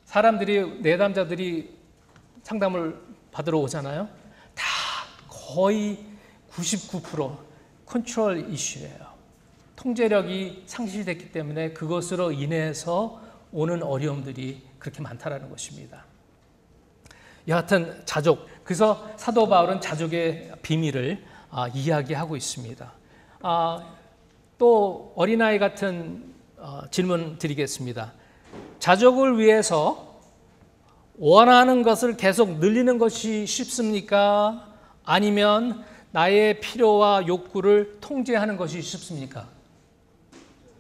사람들이, 내담자들이 상담을 받으러 오잖아요. 다 거의 99% 컨트롤 이슈예요. 통제력이 상실됐기 때문에 그것으로 인해서 오는 어려움들이 그렇게 많다라는 것입니다. 여하튼 자족. 그래서 사도 바울은 자족의 비밀을 이야기하고 있습니다. 또 어린아이 같은 질문 드리겠습니다. 자족을 위해서 원하는 것을 계속 늘리는 것이 쉽습니까? 아니면 나의 필요와 욕구를 통제하는 것이 쉽습니까?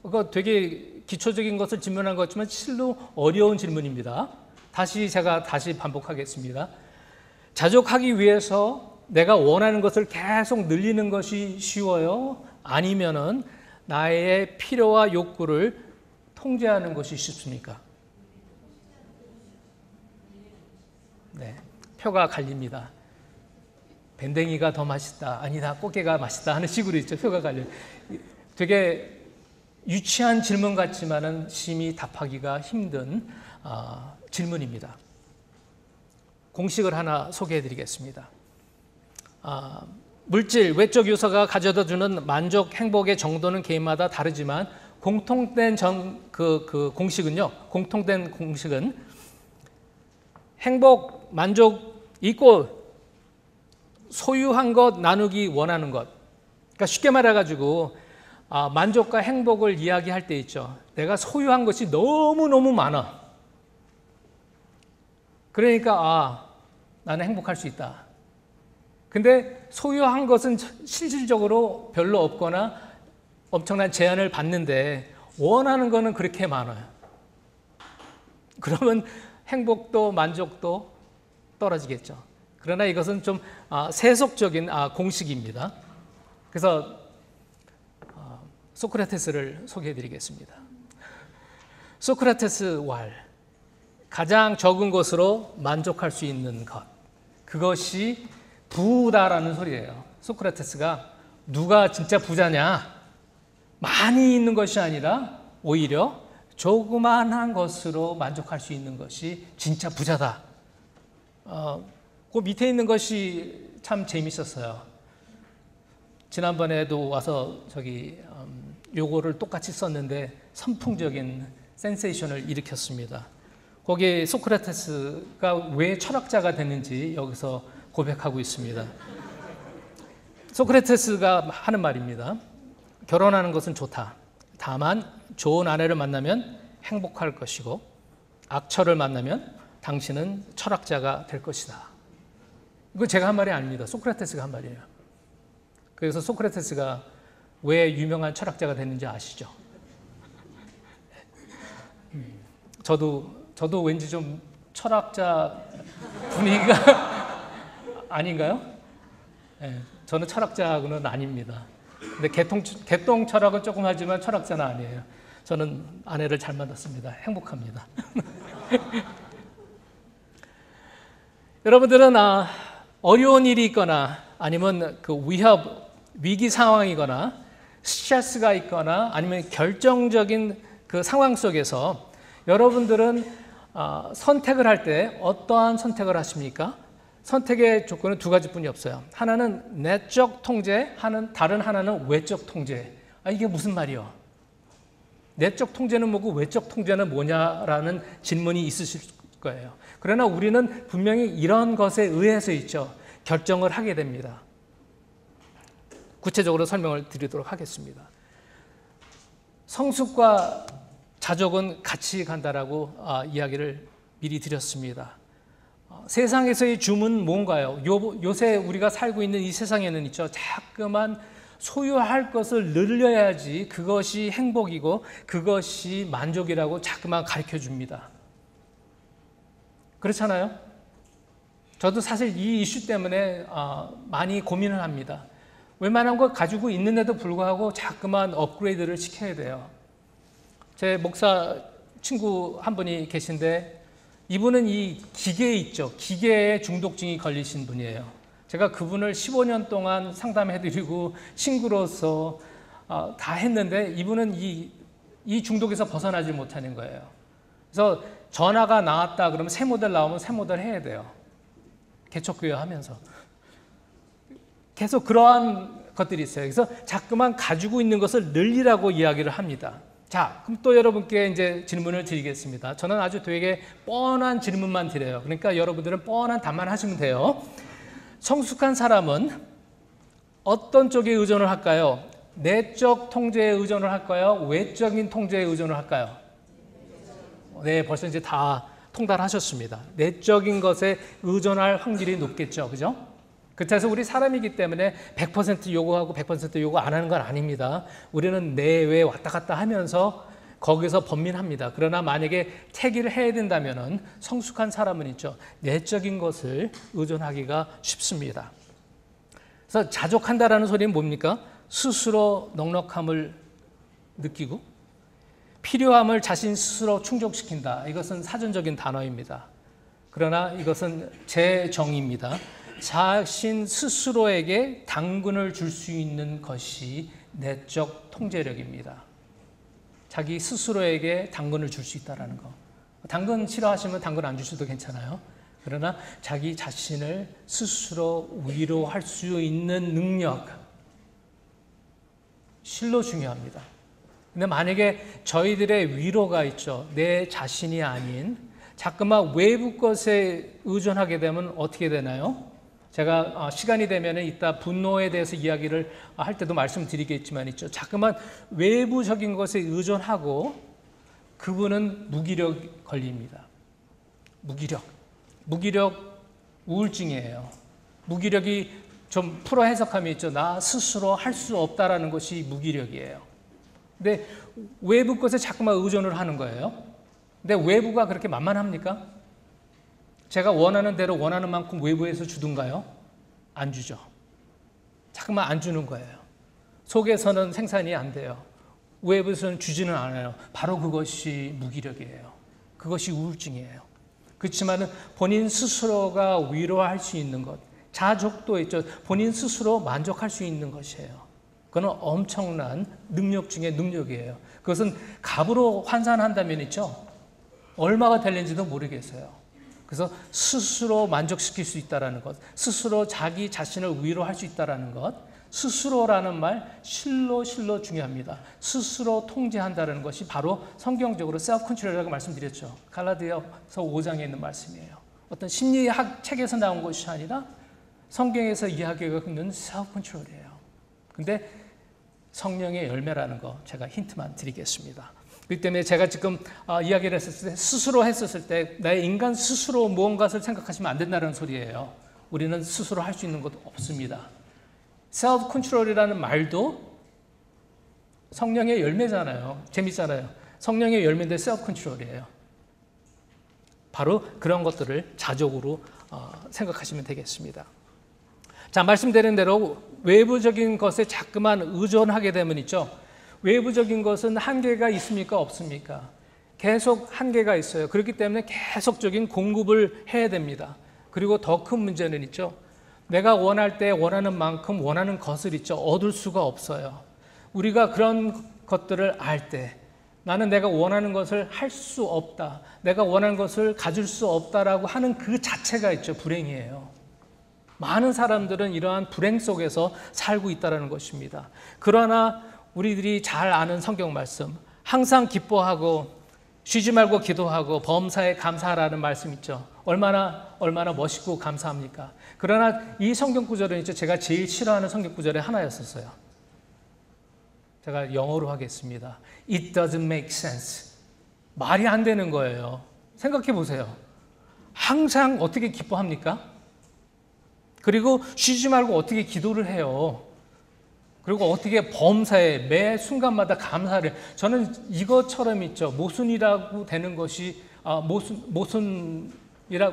그거 되게 기초적인 것을 질문한 것 같지만 실로 어려운 질문입니다. 제가 다시 반복하겠습니다. 자족하기 위해서 내가 원하는 것을 계속 늘리는 것이 쉬워요? 아니면은 나의 필요와 욕구를 통제하는 것이 쉽습니까? 네, 표가 갈립니다. 밴댕이가 더 맛있다, 아니다, 꽃게가 맛있다 하는 식으로 있죠. 표가 갈려요. 되게 유치한 질문 같지만은 심히 답하기가 힘든 질문입니다. 공식을 하나 소개해 드리겠습니다. 물질, 외적 요소가 가져다 주는 만족, 행복의 정도는 개인마다 다르지만 공통된 공식은 행복, 만족 이꼴 소유한 것 나누기 원하는 것. 그러니까 쉽게 말해가지고 만족과 행복을 이야기할 때 있죠. 내가 소유한 것이 너무너무 많아. 그러니까 나는 행복할 수 있다. 근데 소유한 것은 실질적으로 별로 없거나 엄청난 제한을 받는데 원하는 거는 그렇게 많아요. 그러면 행복도 만족도 떨어지겠죠. 그러나 이것은 좀 세속적인 공식입니다. 그래서 소크라테스를 소개해 드리겠습니다. 소크라테스 왈, 가장 적은 것으로 만족할 수 있는 것, 그것이 부다라는 소리예요. 소크라테스가 누가 진짜 부자냐? 많이 있는 것이 아니라 오히려 조그만한 것으로 만족할 수 있는 것이 진짜 부자다. 그 밑에 있는 것이 참 재밌었어요. 지난번에도 와서 요거를 똑같이 썼는데 선풍적인 센세이션을 일으켰습니다. 거기에 소크라테스가 왜 철학자가 됐는지 여기서 고백하고 있습니다. 소크라테스가 하는 말입니다. 결혼하는 것은 좋다. 다만 좋은 아내를 만나면 행복할 것이고 악처를 만나면 당신은 철학자가 될 것이다. 이거 제가 한 말이 아닙니다. 소크라테스가 한 말이에요. 그래서 소크라테스가 왜 유명한 철학자가 됐는지 아시죠? 저도 왠지 좀 철학자 분위기가 아닌가요? 네, 저는 철학자는 아닙니다. 근데 개똥 철학은 조금 하지만 철학자는 아니에요. 저는 아내를 잘 만났습니다. 행복합니다. 여러분들은 어려운 일이 있거나 아니면 위기 상황이거나 스트레스가 있거나 아니면 결정적인 그 상황 속에서 여러분들은 선택을 할 때 어떠한 선택을 하십니까? 선택의 조건은 두 가지뿐이 없어요. 하나는 내적 통제, 다른 하나는 외적 통제. 이게 무슨 말이요? 내적 통제는 뭐고 외적 통제는 뭐냐라는 질문이 있으실 거예요. 그러나 우리는 분명히 이런 것에 의해서 있죠. 결정을 하게 됩니다. 구체적으로 설명을 드리도록 하겠습니다. 성숙과 자족은 같이 간다라고 이야기를 미리 드렸습니다. 세상에서의 줌은 뭔가요? 요새 우리가 살고 있는 이 세상에는 있죠. 자꾸만 소유할 것을 늘려야지 그것이 행복이고 그것이 만족이라고 자꾸만 가르쳐 줍니다. 그렇잖아요? 저도 사실 이 이슈 때문에 많이 고민을 합니다. 웬만한 거 가지고 있는데도 불구하고 자꾸만 업그레이드를 시켜야 돼요. 제 목사 친구 한 분이 계신데 이분은 이 기계에 있죠. 기계에 중독증이 걸리신 분이에요. 제가 그분을 15년 동안 상담해드리고 친구로서 다 했는데 이분은 이 중독에서 벗어나지 못하는 거예요. 그래서 전화가 나왔다 그러면 새 모델 나오면 새 모델 해야 돼요. 개척교회 하면서. 계속 그러한 것들이 있어요. 그래서 자꾸만 가지고 있는 것을 늘리라고 이야기를 합니다. 자, 그럼 또 여러분께 이제 질문을 드리겠습니다. 저는 아주 되게 뻔한 질문만 드려요. 그러니까 여러분들은 뻔한 답만 하시면 돼요. 성숙한 사람은 어떤 쪽에 의존을 할까요? 내적 통제에 의존을 할까요? 외적인 통제에 의존을 할까요? 네, 벌써 이제 다 통달하셨습니다. 내적인 것에 의존할 확률이 높겠죠. 그죠? 그래서 우리 사람이기 때문에 100% 요구하고 100% 요구 안 하는 건 아닙니다. 우리는 내외 왔다 갔다 하면서 거기서 번민합니다. 그러나 만약에 택일을 해야 된다면 성숙한 사람은 있죠. 내적인 것을 의존하기가 쉽습니다. 그래서 자족한다라는 소리는 뭡니까? 스스로 넉넉함을 느끼고 필요함을 자신 스스로 충족시킨다. 이것은 사전적인 단어입니다. 그러나 이것은 제 정의입니다. 자신 스스로에게 당근을 줄 수 있는 것이 내적 통제력입니다. 자기 스스로에게 당근을 줄 수 있다는 거. 당근 싫어하시면 당근 안 주셔도 괜찮아요. 그러나 자기 자신을 스스로 위로할 수 있는 능력, 실로 중요합니다. 근데 만약에 저희들의 위로가 있죠. 내 자신이 아닌 자꾸만 외부 것에 의존하게 되면 어떻게 되나요? 제가 시간이 되면 이따 분노에 대해서 이야기를 할 때도 말씀드리겠지만 있죠. 자꾸만 외부적인 것에 의존하고 그분은 무기력 걸립니다. 무기력 우울증이에요. 무기력이 좀 풀어 해석함이 있죠. 나 스스로 할 수 없다라는 것이 무기력이에요. 근데 외부 것에 자꾸만 의존을 하는 거예요. 근데 외부가 그렇게 만만합니까? 제가 원하는 대로 원하는 만큼 외부에서 주든가요? 안 주죠. 자꾸만 안 주는 거예요. 속에서는 생산이 안 돼요. 외부에서는 주지는 않아요. 바로 그것이 무기력이에요. 그것이 우울증이에요. 그렇지만 본인 스스로가 위로할 수 있는 것, 자족도 있죠. 본인 스스로 만족할 수 있는 것이에요. 그건 엄청난 능력 중에 능력이에요. 그것은 값으로 환산한다면 있죠. 얼마가 될는지도 모르겠어요. 그래서 스스로 만족시킬 수 있다는 것, 스스로 자기 자신을 위로할 수 있다는 것, 스스로라는 말 실로 중요합니다. 스스로 통제한다는 것이 바로 성경적으로 self-control이라고 말씀드렸죠. 갈라디아서 5장에 있는 말씀이에요. 어떤 심리학 책에서 나온 것이 아니라 성경에서 이야기하고 있는 self-control이에요. 근데 성령의 열매라는 거 제가 힌트만 드리겠습니다. 그렇기 때문에 제가 지금 이야기를 했을 때 스스로 했었을 때 나의 인간 스스로 무언가를 생각하시면 안 된다는 소리예요. 우리는 스스로 할 수 있는 것도 없습니다. self-control이라는 말도 성령의 열매잖아요. 재밌잖아요. 성령의 열매인데 self-control이에요. 바로 그런 것들을 자족으로 생각하시면 되겠습니다. 자, 말씀드린 대로 외부적인 것에 자꾸만 의존하게 되면 있죠. 외부적인 것은 한계가 있습니까? 없습니까? 계속 한계가 있어요. 그렇기 때문에 계속적인 공급을 해야 됩니다. 그리고 더 큰 문제는 있죠. 내가 원할 때 원하는 만큼 원하는 것을 있죠. 얻을 수가 없어요. 우리가 그런 것들을 알 때 나는 내가 원하는 것을 할 수 없다. 내가 원하는 것을 가질 수 없다라고 하는 그 자체가 있죠. 불행이에요. 많은 사람들은 이러한 불행 속에서 살고 있다는 것입니다. 그러나 우리들이 잘 아는 성경 말씀, 항상 기뻐하고 쉬지 말고 기도하고 범사에 감사하라는 말씀 있죠. 얼마나 멋있고 감사합니까? 그러나 이 성경 구절은 있죠. 제가 제일 싫어하는 성경 구절의 하나였었어요. 제가 영어로 하겠습니다. It doesn't make sense. 말이 안 되는 거예요. 생각해 보세요. 항상 어떻게 기뻐합니까? 그리고 쉬지 말고 어떻게 기도를 해요? 그리고 어떻게 범사에 매 순간마다 감사를. 저는 이것처럼 있죠. 모순이라고 되는 것이 모순이라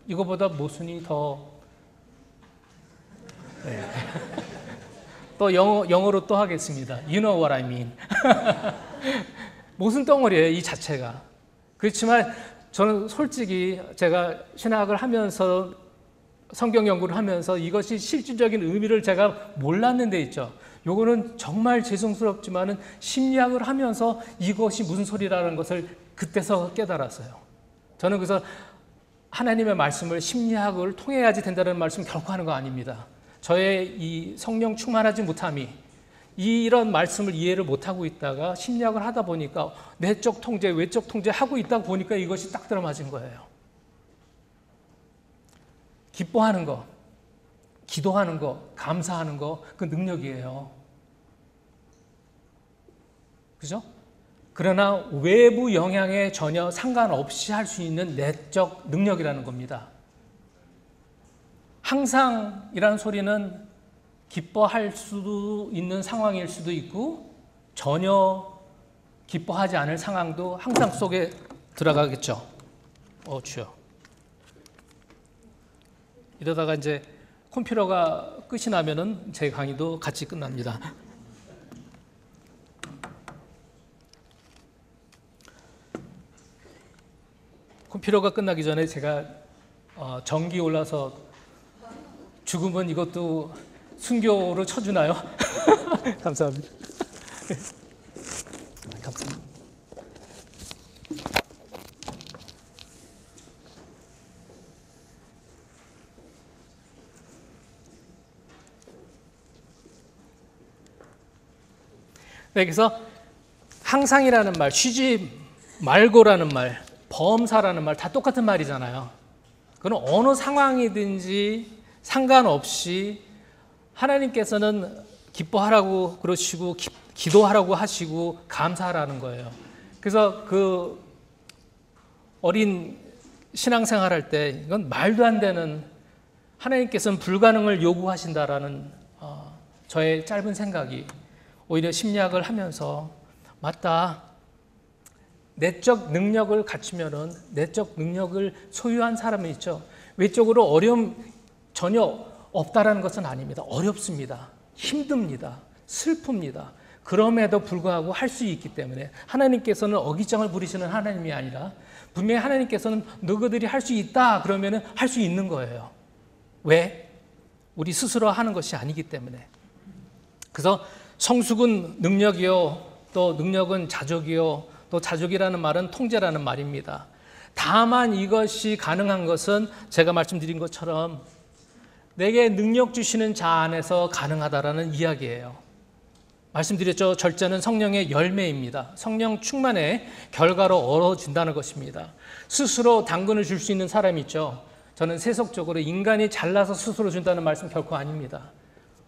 이거보다 모순이 더 네. 또 영어로 또 하겠습니다. You know what I mean. 모순 덩어리예요, 이 자체가. 그렇지만 저는 솔직히 제가 신학을 하면서 성경 연구를 하면서 이것이 실질적인 의미를 제가 몰랐는 데 있죠. 요거는 정말 죄송스럽지만은 심리학을 하면서 이것이 무슨 소리라는 것을 그때서 깨달았어요. 저는 그래서 하나님의 말씀을 심리학을 통해야지 된다는 말씀 결코 하는 거 아닙니다. 저의 이 성령 충만하지 못함이 이런 말씀을 이해를 못하고 있다가 심리학을 하다 보니까 내적 통제, 외적 통제 하고 있다 보니까 이것이 딱 들어맞은 거예요. 기뻐하는 거, 기도하는 거, 감사하는 거, 그 능력이에요. 그죠? 그러나 외부 영향에 전혀 상관없이 할 수 있는 내적 능력이라는 겁니다. 항상이라는 소리는 기뻐할 수도 있는 상황일 수도 있고 전혀 기뻐하지 않을 상황도 항상 속에 들어가겠죠. 주여. 이러다가 이제 컴퓨터가 끝이 나면은 제 강의도 같이 끝납니다. 컴퓨터가 끝나기 전에 제가 전기 올라서 죽으면 이것도 순교로 쳐주나요? 감사합니다. 감사합니다. 네, 그래서 항상이라는 말, 쉬지 말고라는 말, 범사라는 말 다 똑같은 말이잖아요. 그건 어느 상황이든지 상관없이 하나님께서는 기뻐하라고 그러시고 기도하라고 하시고 감사하라는 거예요. 그래서 그 어린 신앙생활 할 때 이건 말도 안 되는 하나님께서는 불가능을 요구하신다라는 저의 짧은 생각이 오히려 심리학을 하면서 맞다. 내적 능력을 갖추면은 내적 능력을 소유한 사람이 있죠. 외적으로 어려움 전혀 없다라는 것은 아닙니다. 어렵습니다. 힘듭니다. 슬픕니다. 그럼에도 불구하고 할 수 있기 때문에 하나님께서는 어깃장을 부리시는 하나님이 아니라 분명히 하나님께서는 너희들이 할 수 있다 그러면은 할 수 있는 거예요. 왜? 우리 스스로 하는 것이 아니기 때문에. 그래서 성숙은 능력이요, 또 능력은 자족이요, 또 자족이라는 말은 통제라는 말입니다. 다만 이것이 가능한 것은 제가 말씀드린 것처럼 내게 능력 주시는 자 안에서 가능하다라는 이야기예요. 말씀드렸죠. 절제는 성령의 열매입니다. 성령 충만의 결과로 얻어진다는 것입니다. 스스로 당근을 줄 수 있는 사람이 있죠. 저는 세속적으로 인간이 잘나서 스스로 준다는 말씀 결코 아닙니다.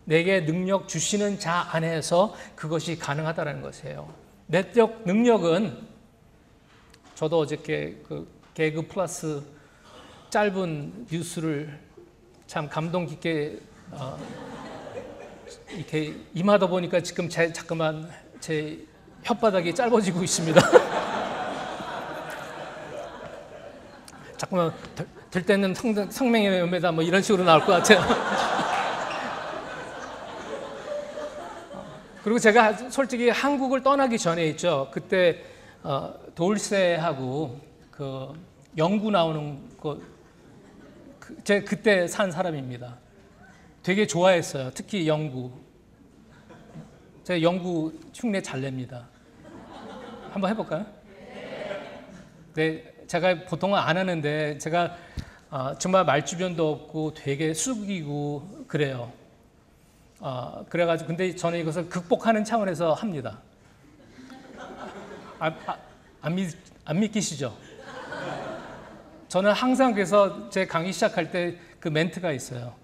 내게 능력 주시는 자 안에서 그것이 가능하다는 것이에요. 내적 능력은 저도 어저께 그 개그 플러스 짧은 뉴스를 참 감동 깊게 이렇게 임하다 보니까 지금 자꾸만 제 혓바닥이 짧아지고 있습니다. 자꾸만 될 때는 성명의 열매다 뭐 이런 식으로 나올 것 같아요. 그리고 제가 솔직히 한국을 떠나기 전에 있죠. 그때 돌쇠하고 그 영구 나오는 거 제가 그때 산 사람입니다. 되게 좋아했어요. 특히 영구. 제가 영구 흉내 잘 냅니다. 한번 해볼까요? 네, 제가 보통은 안 하는데 제가 정말 말주변도 없고 되게 숙이고 그래요. 그래가지고 근데 저는 이것을 극복하는 차원에서 합니다. 안 믿기시죠? 저는 항상 그래서 제 강의 시작할 때 그 멘트가 있어요.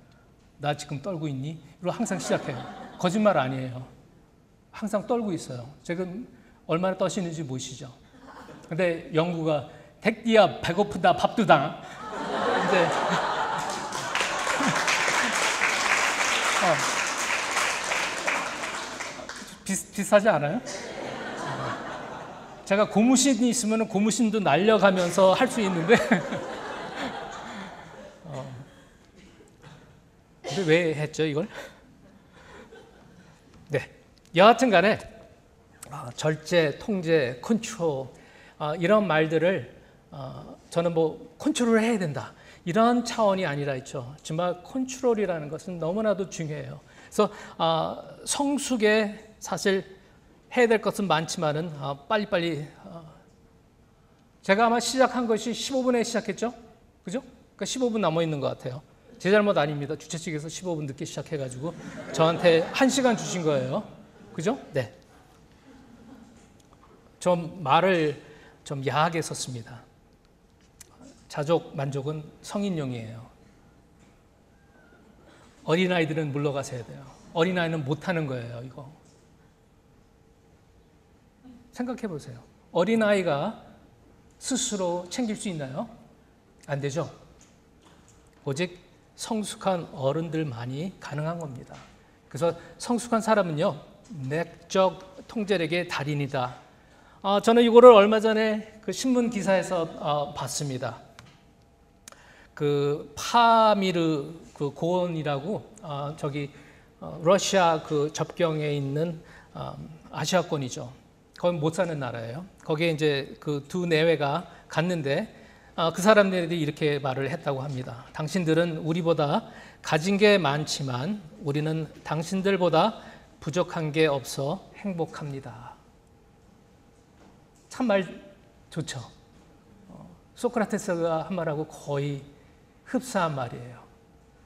나 지금 떨고 있니? 이로 항상 시작해요. 거짓말 아니에요. 항상 떨고 있어요. 지금 얼마나 떠시는지 모시죠. 근데 영구가 댁디야 배고프다 밥도 당. 이제 비슷하지 않아요? 제가 고무신이 있으면 고무신도 날려가면서 할 수 있는데 근데 왜 했죠 이걸? 네, 여하튼 간에 절제, 통제, 컨트롤 이런 말들을 저는 뭐 컨트롤을 해야 된다 이런 차원이 아니라 있죠. 정말 컨트롤이라는 것은 너무나도 중요해요. 그래서 성숙에 사실 해야 될 것은 많지만은 빨리빨리 제가 아마 시작한 것이 15분에 시작했죠? 그죠? 그러니까 15분 남아 있는 것 같아요. 제 잘못 아닙니다. 주최 측에서 15분 늦게 시작해가지고 저한테 1시간 주신 거예요. 그죠? 네. 좀 말을 좀 야하게 썼습니다. 자족, 만족은 성인용이에요. 어린아이들은 물러가셔야 돼요. 어린아이는 못하는 거예요, 이거. 생각해 보세요. 어린아이가 스스로 챙길 수 있나요? 안 되죠. 오직 성숙한 어른들만이 가능한 겁니다. 그래서 성숙한 사람은요, 내적 통제력의 달인이다. 저는 이거를 얼마 전에 그 신문 기사에서 봤습니다. 그 파미르 그 고원이라고 러시아 그 접경에 있는 아시아권이죠. 거기 못 사는 나라예요. 거기에 이제 그 두 내외가 갔는데 그 사람들이 이렇게 말을 했다고 합니다. 당신들은 우리보다 가진 게 많지만 우리는 당신들보다 부족한 게 없어 행복합니다. 참 말 좋죠. 소크라테스가 한 말하고 거의 흡사한 말이에요.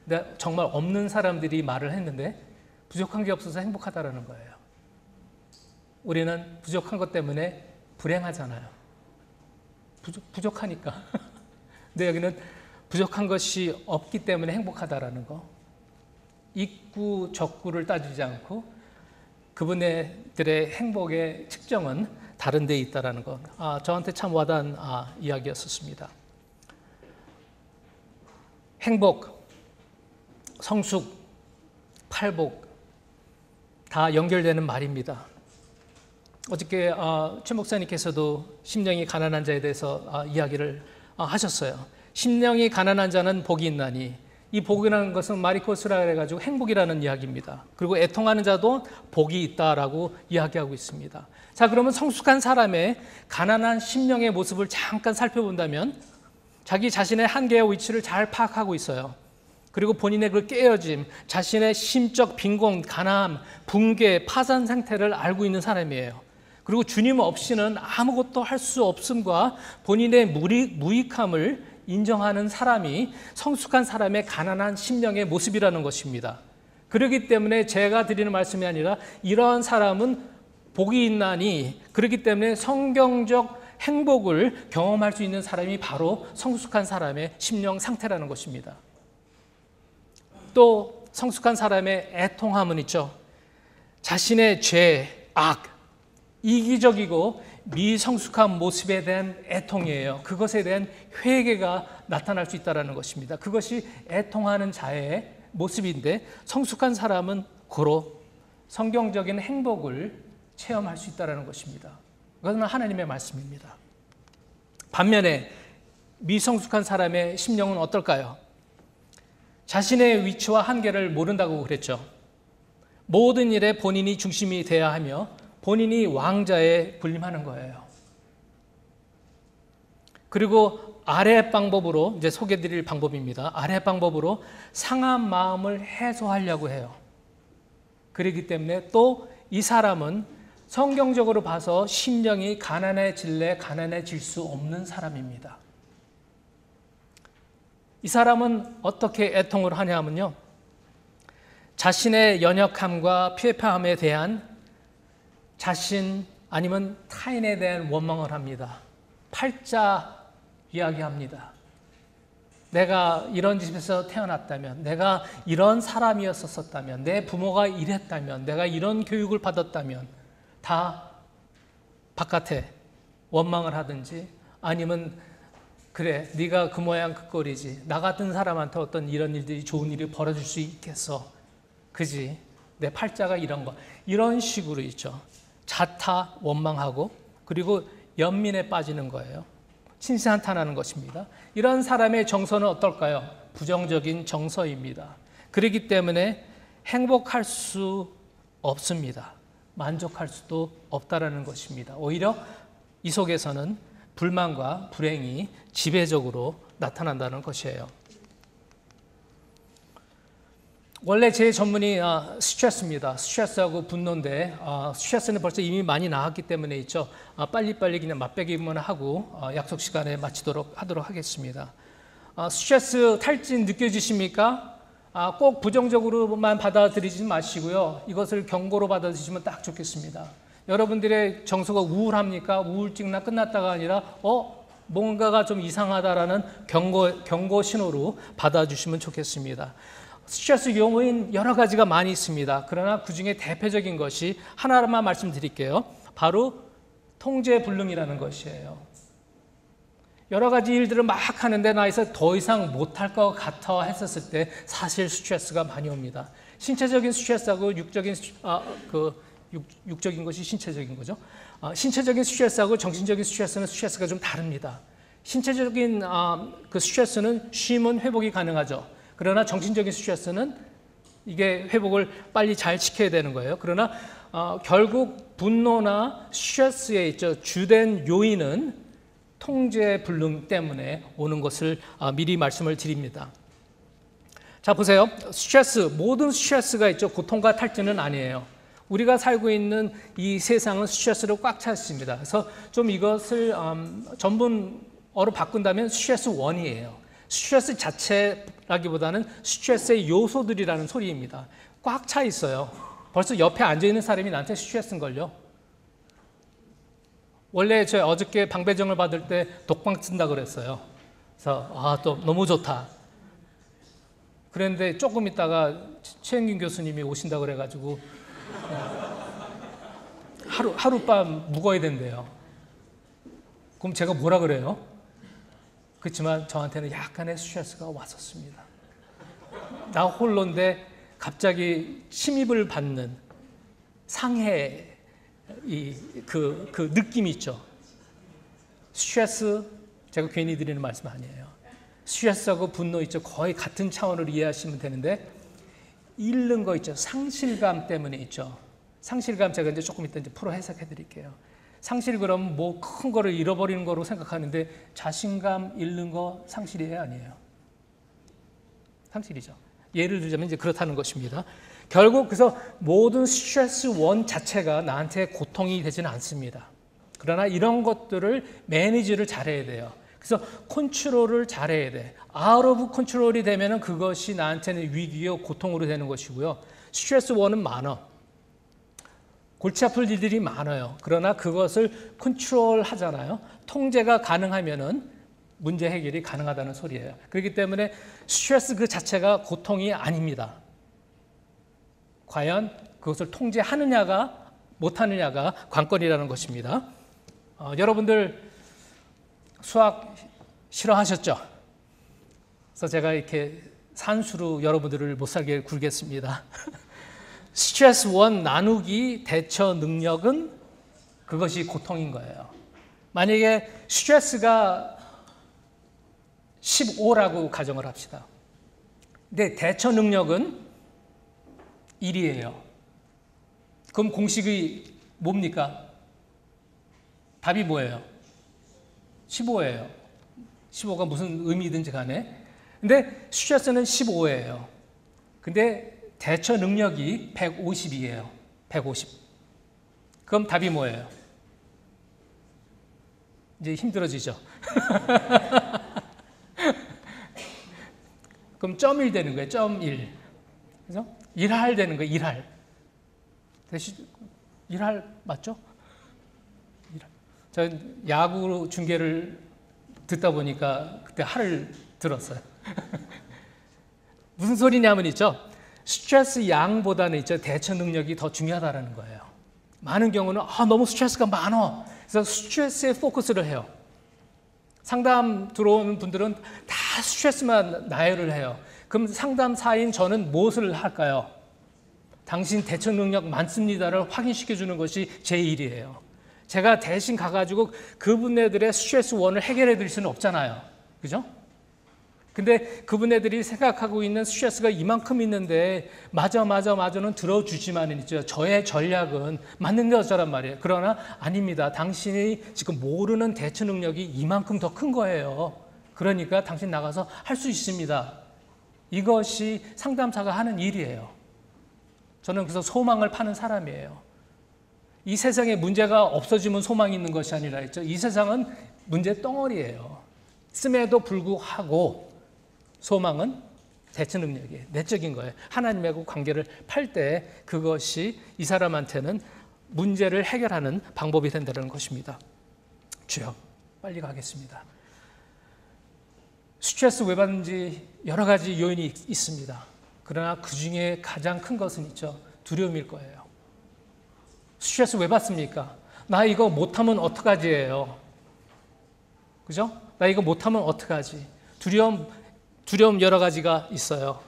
근데 정말 없는 사람들이 말을 했는데 부족한 게 없어서 행복하다라는 거예요. 우리는 부족한 것 때문에 불행하잖아요. 부족하니까. 근데 여기는 부족한 것이 없기 때문에 행복하다라는 거. 입구, 적구를 따지지 않고 그분들의 행복의 측정은 다른 데 있다라는 거. 저한테 참 와닿은 이야기였었습니다. 행복, 성숙, 팔복 다 연결되는 말입니다. 어저께 최 목사님께서도 심령이 가난한 자에 대해서 이야기를 하셨어요. 심령이 가난한 자는 복이 있나니, 이 복이라는 것은 마리코스라 해가지고 행복이라는 이야기입니다. 그리고 애통하는 자도 복이 있다라고 이야기하고 있습니다. 자, 그러면 성숙한 사람의 가난한 심령의 모습을 잠깐 살펴본다면 자기 자신의 한계와 위치를 잘 파악하고 있어요. 그리고 본인의 그 깨어짐, 자신의 심적 빈곤, 가난함, 붕괴, 파산 상태를 알고 있는 사람이에요. 그리고 주님 없이는 아무것도 할 수 없음과 본인의 무익함을 인정하는 사람이 성숙한 사람의 가난한 심령의 모습이라는 것입니다. 그렇기 때문에 제가 드리는 말씀이 아니라 이러한 사람은 복이 있나니, 그렇기 때문에 성경적 행복을 경험할 수 있는 사람이 바로 성숙한 사람의 심령 상태라는 것입니다. 또 성숙한 사람의 애통함은 있죠. 자신의 죄, 악, 이기적이고 미성숙한 모습에 대한 애통이에요. 그것에 대한 회개가 나타날 수 있다는 것입니다. 그것이 애통하는 자의 모습인데, 성숙한 사람은 고로 성경적인 행복을 체험할 수 있다는 것입니다. 그것은 하나님의 말씀입니다. 반면에 미성숙한 사람의 심령은 어떨까요? 자신의 위치와 한계를 모른다고 그랬죠. 모든 일에 본인이 중심이 돼야 하며 본인이 왕자에 군림하는 거예요. 그리고 아래 방법으로, 이제 소개드릴 방법입니다. 아래 방법으로 상한 마음을 해소하려고 해요. 그렇기 때문에 또 이 사람은 성경적으로 봐서 심령이 가난해질 수 없는 사람입니다. 이 사람은 어떻게 애통을 하냐 하면요, 자신의 연약함과 피폐함에 대한 자신 아니면 타인에 대한 원망을 합니다. 팔자 이야기합니다. 내가 이런 집에서 태어났다면, 내가 이런 사람이었었다면, 내 부모가 이랬다면, 내가 이런 교육을 받았다면 다 바깥에 원망을 하든지 아니면 그래 네가 그 모양 그 꼴이지 나 같은 사람한테 어떤 이런 일들이 좋은 일이 벌어질 수 있겠어 그지 내 팔자가 이런 거 이런 식으로 있죠. 자타 원망하고 그리고 연민에 빠지는 거예요. 신세한탄하는 것입니다. 이런 사람의 정서는 어떨까요? 부정적인 정서입니다. 그렇기 때문에 행복할 수 없습니다. 만족할 수도 없다라는 것입니다. 오히려 이 속에서는 불만과 불행이 지배적으로 나타난다는 것이에요. 원래 제 전문이 스트레스입니다. 스트레스하고 분노인데 스트레스는 벌써 이미 많이 나왔기 때문에 있죠. 빨리빨리 그냥 맛배기만 하고 약속 시간에 마치도록 하도록 하겠습니다. 스트레스 탈진 느껴지십니까? 꼭 부정적으로만 받아들이지 마시고요. 이것을 경고로 받아들이시면 딱 좋겠습니다. 여러분들의 정서가 우울합니까? 우울증나 끝났다가 아니라 뭔가가 좀 이상하다라는 경고 신호로 받아주시면 좋겠습니다. 스트레스 요인 여러 가지가 많이 있습니다. 그러나 그중에 대표적인 것이 하나만 말씀드릴게요. 바로 통제불능이라는 것이에요. 여러 가지 일들을 막 하는데 나에서 더 이상 못할 것 같아 했었을 때 사실 스트레스가 많이 옵니다. 신체적인 스트레스하고 육적인 것이 신체적인 거죠. 신체적인 스트레스하고 정신적인 스트레스는 스트레스가 좀 다릅니다. 신체적인 그 스트레스는 쉬면 회복이 가능하죠. 그러나 정신적인 스트레스는 이게 회복을 빨리 잘 시켜야 되는 거예요. 그러나 결국 분노나 스트레스의 주된 요인은 통제불능 때문에 오는 것을 미리 말씀을 드립니다. 자 보세요. 모든 스트레스가 있죠. 고통과 탈진은 아니에요. 우리가 살고 있는 이 세상은 스트레스로 꽉 차 있습니다. 그래서 좀 이것을 전문어로 바꾼다면 스트레스 원이에요. 스트레스 자체라기보다는 스트레스의 요소들이라는 소리입니다. 꽉 차 있어요. 벌써 옆에 앉아있는 사람이 나한테 스트레스인 걸요. 원래 저 어저께 방배정을 받을 때 독방 쓴다 그랬어요. 그래서 또 너무 좋다. 그랬는데 조금 있다가 최영균 교수님이 오신다 그래가지고 하룻밤 묵어야 된대요. 그럼 제가 뭐라 그래요? 그렇지만 저한테는 약간의 스트레스가 왔었습니다. 나 홀로인데 갑자기 침입을 받는 상해 그 느낌이 있죠. 스트레스 제가 괜히 드리는 말씀 아니에요. 스트레스하고 분노 있죠. 거의 같은 차원으로 이해하시면 되는데 잃는 거 있죠. 상실감 때문에 있죠. 상실감 제가 이제 조금 이따 풀어 해석해 드릴게요. 상실 그럼 뭐 큰 거를 잃어버리는 거로 생각하는데 자신감 잃는 거 상실이에요, 아니에요? 상실이죠. 예를 들자면 이제 그렇다는 것입니다. 결국 그래서 모든 스트레스 원 자체가 나한테 고통이 되지는 않습니다. 그러나 이런 것들을 매니지를 잘해야 돼요. 그래서 컨트롤을 잘해야 돼. 아웃 오브 컨트롤이 되면은 그것이 나한테는 위기요 고통으로 되는 것이고요. 스트레스 원은 많아. 골치 아플 일들이 많아요. 그러나 그것을 컨트롤 하잖아요. 통제가 가능하면은 문제 해결이 가능하다는 소리예요. 그렇기 때문에 스트레스 그 자체가 고통이 아닙니다. 과연 그것을 통제하느냐가 못하느냐가 관건이라는 것입니다. 여러분들 수학 싫어하셨죠? 그래서 제가 이렇게 산수로 여러분들을 못 살게 굴겠습니다. 스트레스 원 나누기 대처 능력은 그것이 고통인 거예요. 만약에 스트레스가 15라고 가정을 합시다. 근데 대처 능력은 1이에요. 그럼 공식이 뭡니까? 답이 뭐예요? 15예요. 15가 무슨 의미든지 간에. 근데 스트레스는 15예요. 근데 대처 능력이 150이에요. 150. 그럼 답이 뭐예요? 이제 힘들어지죠. 그럼 0.1 되는 거예요. 0.1. 그죠? 1할 되는 거예요. 1할. 대신 1할 맞죠? 1할. 저 야구 중계를 듣다 보니까 그때 할을 들었어요. 무슨 소리냐면 있죠. 스트레스 양보다는 있죠. 대처 능력이 더 중요하다는 거예요. 많은 경우는 너무 스트레스가 많아. 그래서 스트레스에 포커스를 해요. 상담 들어오는 분들은 다 스트레스만 나열을 해요. 그럼 상담사인 저는 무엇을 할까요? 당신 대처 능력 많습니다를 확인시켜 주는 것이 제 일이에요. 제가 대신 가가지고 그분네들의 스트레스 원을 해결해 드릴 수는 없잖아요. 그죠? 근데 그분네들이 생각하고 있는 스트레스가 이만큼 있는데 맞아는 들어주지만은 있죠. 저의 전략은 맞는 여자란 말이에요. 그러나 아닙니다. 당신이 지금 모르는 대처 능력이 이만큼 더 큰 거예요. 그러니까 당신 나가서 할 수 있습니다. 이것이 상담사가 하는 일이에요. 저는 그래서 소망을 파는 사람이에요. 이 세상에 문제가 없어지면 소망이 있는 것이 아니라 있죠. 이 세상은 문제 덩어리예요. 씀에도 불구하고 소망은 대처 능력이에요. 내적인 거예요. 하나님하고 관계를 팔 때 그것이 이 사람한테는 문제를 해결하는 방법이 된다는 것입니다. 주여, 빨리 가겠습니다. 스트레스 왜 받는지 여러 가지 요인이 있습니다. 그러나 그 중에 가장 큰 것은 있죠. 두려움일 거예요. 스트레스 왜 받습니까? 나 이거 못하면 어떡하지예요. 그죠? 나 이거 못하면 어떡하지? 두려움 여러 가지가 있어요.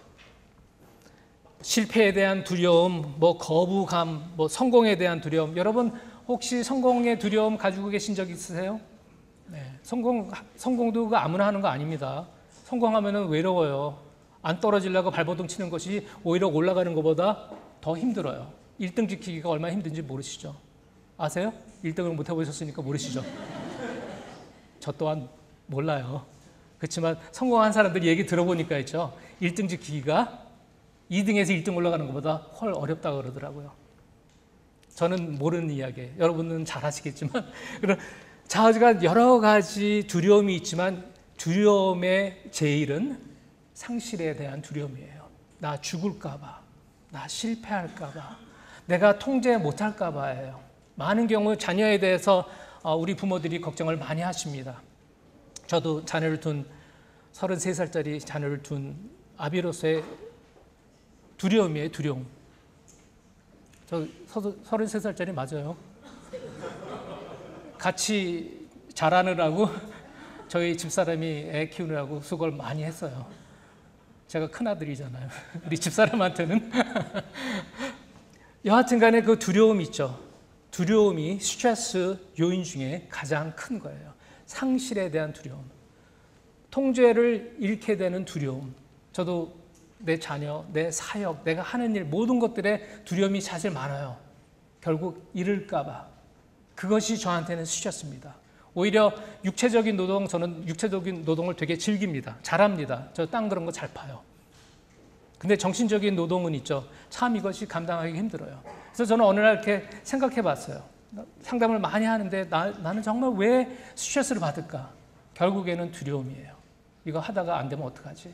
실패에 대한 두려움, 거부감, 성공에 대한 두려움. 여러분 혹시 성공의 두려움 가지고 계신 적 있으세요? 네. 성공도 아무나 하는 거 아닙니다. 성공하면은 외로워요. 안 떨어지려고 발버둥 치는 것이 오히려 올라가는 것보다 더 힘들어요. 1등 지키기가 얼마나 힘든지 모르시죠? 아세요? 1등을 못 해보셨으니까 모르시죠? 저 또한 몰라요. 그렇지만 성공한 사람들 얘기 들어보니까 있죠. 1등 지키기가 2등에서 1등 올라가는 것보다 훨 어렵다고 그러더라고요. 저는 모르는 이야기예요. 여러분은 잘 아시겠지만 자가 여러 가지 두려움이 있지만 두려움의 제일은 상실에 대한 두려움이에요. 나 죽을까 봐, 나 실패할까 봐, 내가 통제 못할까 봐예요. 많은 경우 자녀에 대해서 우리 부모들이 걱정을 많이 하십니다. 저도 자녀를 둔 33살짜리 자녀를 둔 아비로서의 두려움이에요. 두려움. 저 33살짜리 맞아요. 같이 자라느라고 저희 집사람이 애 키우느라고 수고를 많이 했어요. 제가 큰아들이잖아요. 우리 집사람한테는. 여하튼 간에 그 두려움이 있죠. 두려움이 스트레스 요인 중에 가장 큰 거예요. 상실에 대한 두려움, 통제를 잃게 되는 두려움. 저도 내 자녀, 내 사역, 내가 하는 일 모든 것들에 두려움이 사실 많아요. 결국 잃을까 봐. 그것이 저한테는 스트레스입니다. 오히려 육체적인 노동, 저는 육체적인 노동을 되게 즐깁니다. 잘합니다. 저 땅 그런 거 잘 파요. 근데 정신적인 노동은 있죠. 참 이것이 감당하기 힘들어요. 그래서 저는 어느 날 이렇게 생각해 봤어요. 상담을 많이 하는데 나는 정말 왜 스트레스를 받을까? 결국에는 두려움이에요. 이거 하다가 안 되면 어떡하지?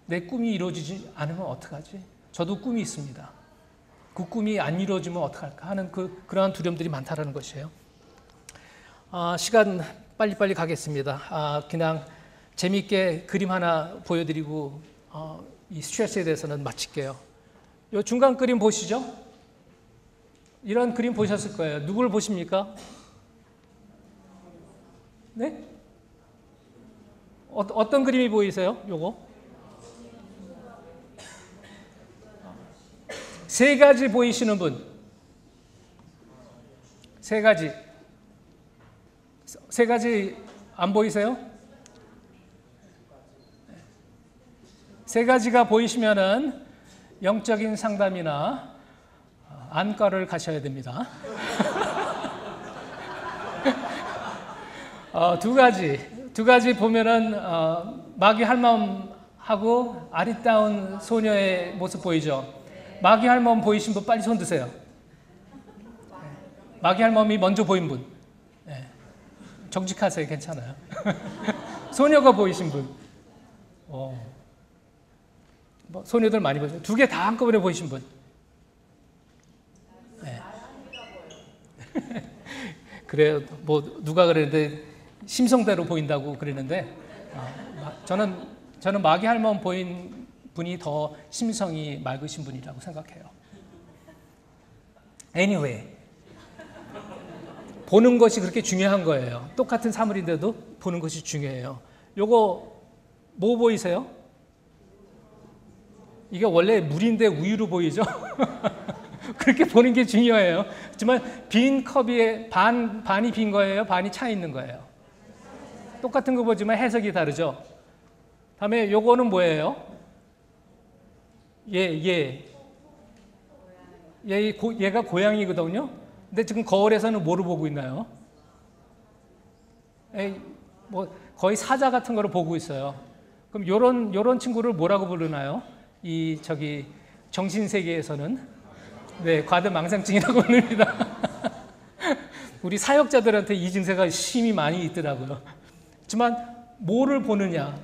내 꿈이 이루어지지 않으면 어떡하지? 저도 꿈이 있습니다. 그 꿈이 안 이루어지면 어떡할까 하는 그러한 두려움들이 많다는 것이에요. 시간 빨리빨리 가겠습니다. 그냥 재미있게 그림 하나 보여드리고 이 스트레스에 대해서는 마칠게요. 이 중간 그림 보시죠? 이런 그림 보셨을 거예요. 누굴 보십니까? 네? 어떤 그림이 보이세요? 요거? 세 가지 보이시는 분? 세 가지. 세 가지 안 보이세요? 세 가지가 보이시면은 영적인 상담이나 안과를 가셔야 됩니다. 두 가지 보면은 마귀 할멈하고 아리따운 소녀의 모습 보이죠? 마귀 할멈 보이신 분 빨리 손 드세요. 마귀 할멈이 먼저 보인 분. 정직하세요. 괜찮아요. 소녀가 보이신 분. 소녀들 많이 보죠. 두 개 다 한꺼번에 보이신 분. 네. 그래요. 누가 그랬는데 심성대로 보인다고 그랬는데 저는 저는 마귀 할멈 보인 분이 더 심성이 맑으신 분이라고 생각해요. Anyway, 보는 것이 그렇게 중요한 거예요. 똑같은 사물인데도 보는 것이 중요해요. 요거 뭐 보이세요? 이게 원래 물인데 우유로 보이죠? 그렇게 보는 게 중요해요. 하지만 빈 컵이 반이 빈 거예요? 반이 차 있는 거예요? 똑같은 거 보지만 해석이 다르죠? 다음에 요거는 뭐예요? 얘가 고양이거든요? 근데 지금 거울에서는 뭐를 보고 있나요? 뭐 거의 사자 같은 거를 보고 있어요. 그럼 요런 친구를 뭐라고 부르나요? 정신세계에서는 네, 과대망상증이라고 부릅니다. 우리 사역자들한테 이 증세가 심히 많이 있더라고요. 하지만 뭐를 보느냐?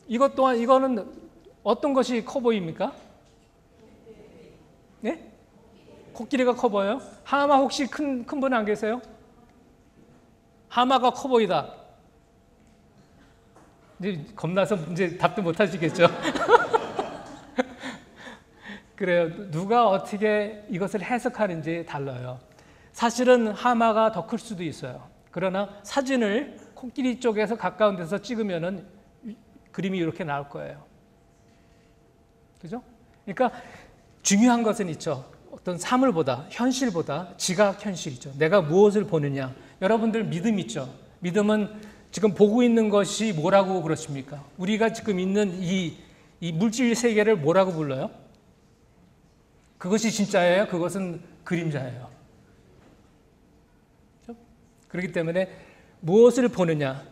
이것 또한 이거는 어떤 것이 커 보입니까? 네? 코끼리가 커 보여요? 하마 혹시 큰 분 안 계세요? 하마가 커 보이다. 이제 겁나서 이제 답도 못 하시겠죠? 그래요. 누가 어떻게 이것을 해석하는지 달라요. 사실은 하마가 더 클 수도 있어요. 그러나 사진을 코끼리 쪽에서 가까운 데서 찍으면은 그림이 이렇게 나올 거예요. 그죠? 그러니까 중요한 것은 있죠. 어떤 사물보다, 현실보다 지각 현실이죠. 내가 무엇을 보느냐. 여러분들 믿음 있죠? 믿음은 지금 보고 있는 것이 뭐라고 그러십니까? 우리가 지금 있는 이 물질 세계를 뭐라고 불러요? 그것이 진짜예요? 그것은 그림자예요. 그렇기 때문에 무엇을 보느냐,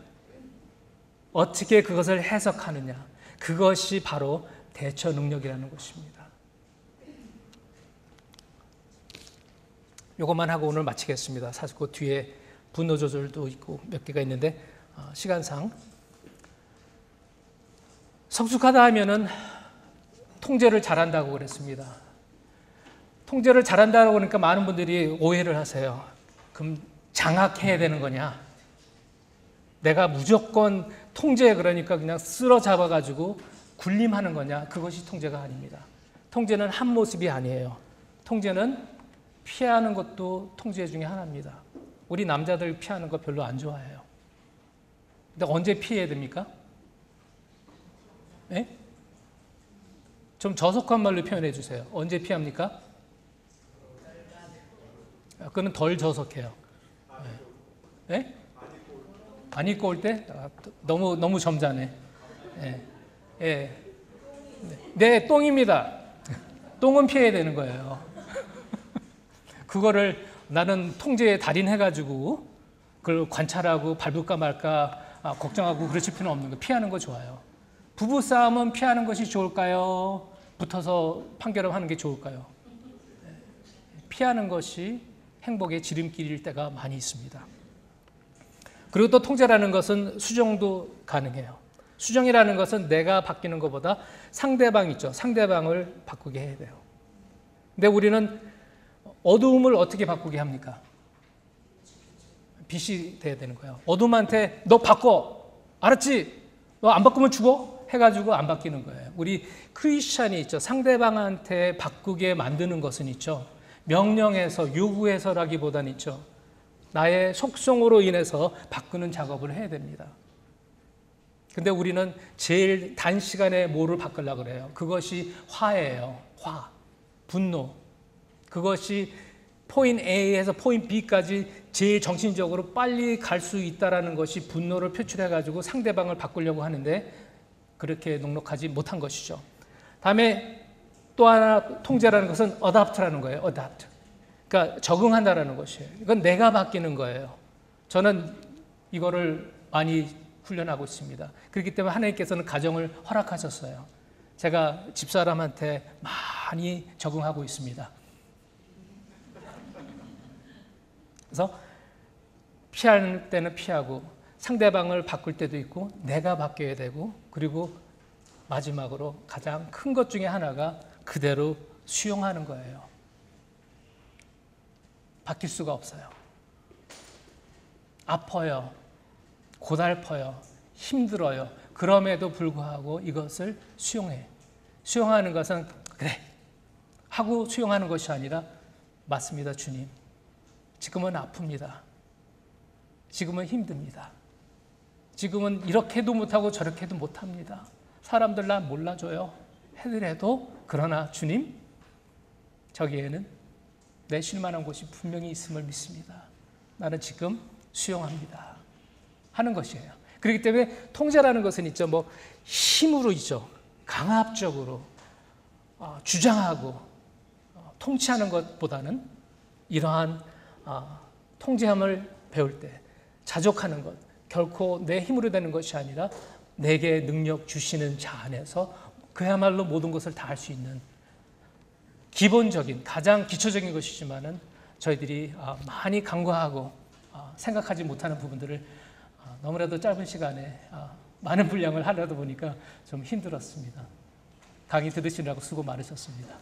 어떻게 그것을 해석하느냐, 그것이 바로 대처 능력이라는 것입니다. 이것만 하고 오늘 마치겠습니다. 사실 그 뒤에 분노 조절도 있고 몇 개가 있는데 시간상 성숙하다 하면은 통제를 잘한다고 그랬습니다. 통제를 잘한다고 그러니까 많은 분들이 오해를 하세요. 그럼 장악해야 되는 거냐? 내가 무조건 통제 그러니까 그냥 쓸어 잡아가지고 군림하는 거냐? 그것이 통제가 아닙니다. 통제는 한 모습이 아니에요. 통제는 피하는 것도 통제 중에 하나입니다. 우리 남자들 피하는 거 별로 안 좋아해요. 근데 언제 피해야 됩니까? 네? 좀 저속한 말로 표현해 주세요. 언제 피합니까? 그건 덜 저속해요. 네? 안 입고 올 때? 너무 점잖네. 네. 네. 네, 똥입니다. 똥은 피해야 되는 거예요. 그거를 나는 통제에 달인해가지고 그걸 관찰하고 밟을까 말까 걱정하고 그러실 필요는 없는 거. 피하는 거 좋아요. 부부싸움은 피하는 것이 좋을까요? 붙어서 판결하는 게 좋을까요? 피하는 것이 행복의 지름길일 때가 많이 있습니다. 그리고 또 통제라는 것은 수정도 가능해요. 수정이라는 것은 내가 바뀌는 것보다 상대방 있죠. 상대방을 바꾸게 해야 돼요. 근데 우리는 어두움을 어떻게 바꾸게 합니까? 빛이 돼야 되는 거예요. 어둠한테 너 바꿔. 알았지? 너 안 바꾸면 죽어? 해가지고 안 바뀌는 거예요. 우리 크리스찬이 있죠. 상대방한테 바꾸게 만드는 것은 있죠. 명령해서 요구해서라기보다는 있죠. 나의 속성으로 인해서 바꾸는 작업을 해야 됩니다. 근데 우리는 제일 단시간에 뭐를 바꾸려고 그래요? 그것이 화예요. 화, 분노. 그것이 포인트 A에서 포인트 B까지 제일 정신적으로 빨리 갈 수 있다는 것이 분노를 표출해가지고 상대방을 바꾸려고 하는데 그렇게 넉넉하지 못한 것이죠. 다음에 또 하나 통제라는 것은 adapt라는 거예요. adapt. 그러니까 적응한다라는 것이에요. 이건 내가 바뀌는 거예요. 저는 이거를 많이 훈련하고 있습니다. 그렇기 때문에 하나님께서는 가정을 허락하셨어요. 제가 집사람한테 많이 적응하고 있습니다. 그래서 피할 때는 피하고 상대방을 바꿀 때도 있고 내가 바뀌어야 되고 그리고 마지막으로 가장 큰 것 중에 하나가 그대로 수용하는 거예요. 바뀔 수가 없어요. 아파요. 고달퍼요. 힘들어요. 그럼에도 불구하고 이것을 수용해. 수용하는 것은 그래 하고 수용하는 것이 아니라 맞습니다, 주님. 지금은 아픕니다. 지금은 힘듭니다. 지금은 이렇게도 못하고 저렇게도 못합니다. 사람들 나 몰라줘요. 해더라도 그러나 주님, 저기에는 내 쉴만한 곳이 분명히 있음을 믿습니다. 나는 지금 수용합니다. 하는 것이에요. 그렇기 때문에 통제라는 것은 있죠. 뭐 힘으로 있죠. 강압적으로 주장하고 통치하는 것보다는 이러한 통제함을 배울 때 자족하는 것, 결코 내 힘으로 되는 것이 아니라 내게 능력 주시는 자 안에서 그야말로 모든 것을 다 할 수 있는 기본적인 가장 기초적인 것이지만은 저희들이 많이 간과하고 생각하지 못하는 부분들을 너무나도 짧은 시간에 많은 분량을 하려다 보니까 좀 힘들었습니다. 강의 들으시느라고 수고 많으셨습니다.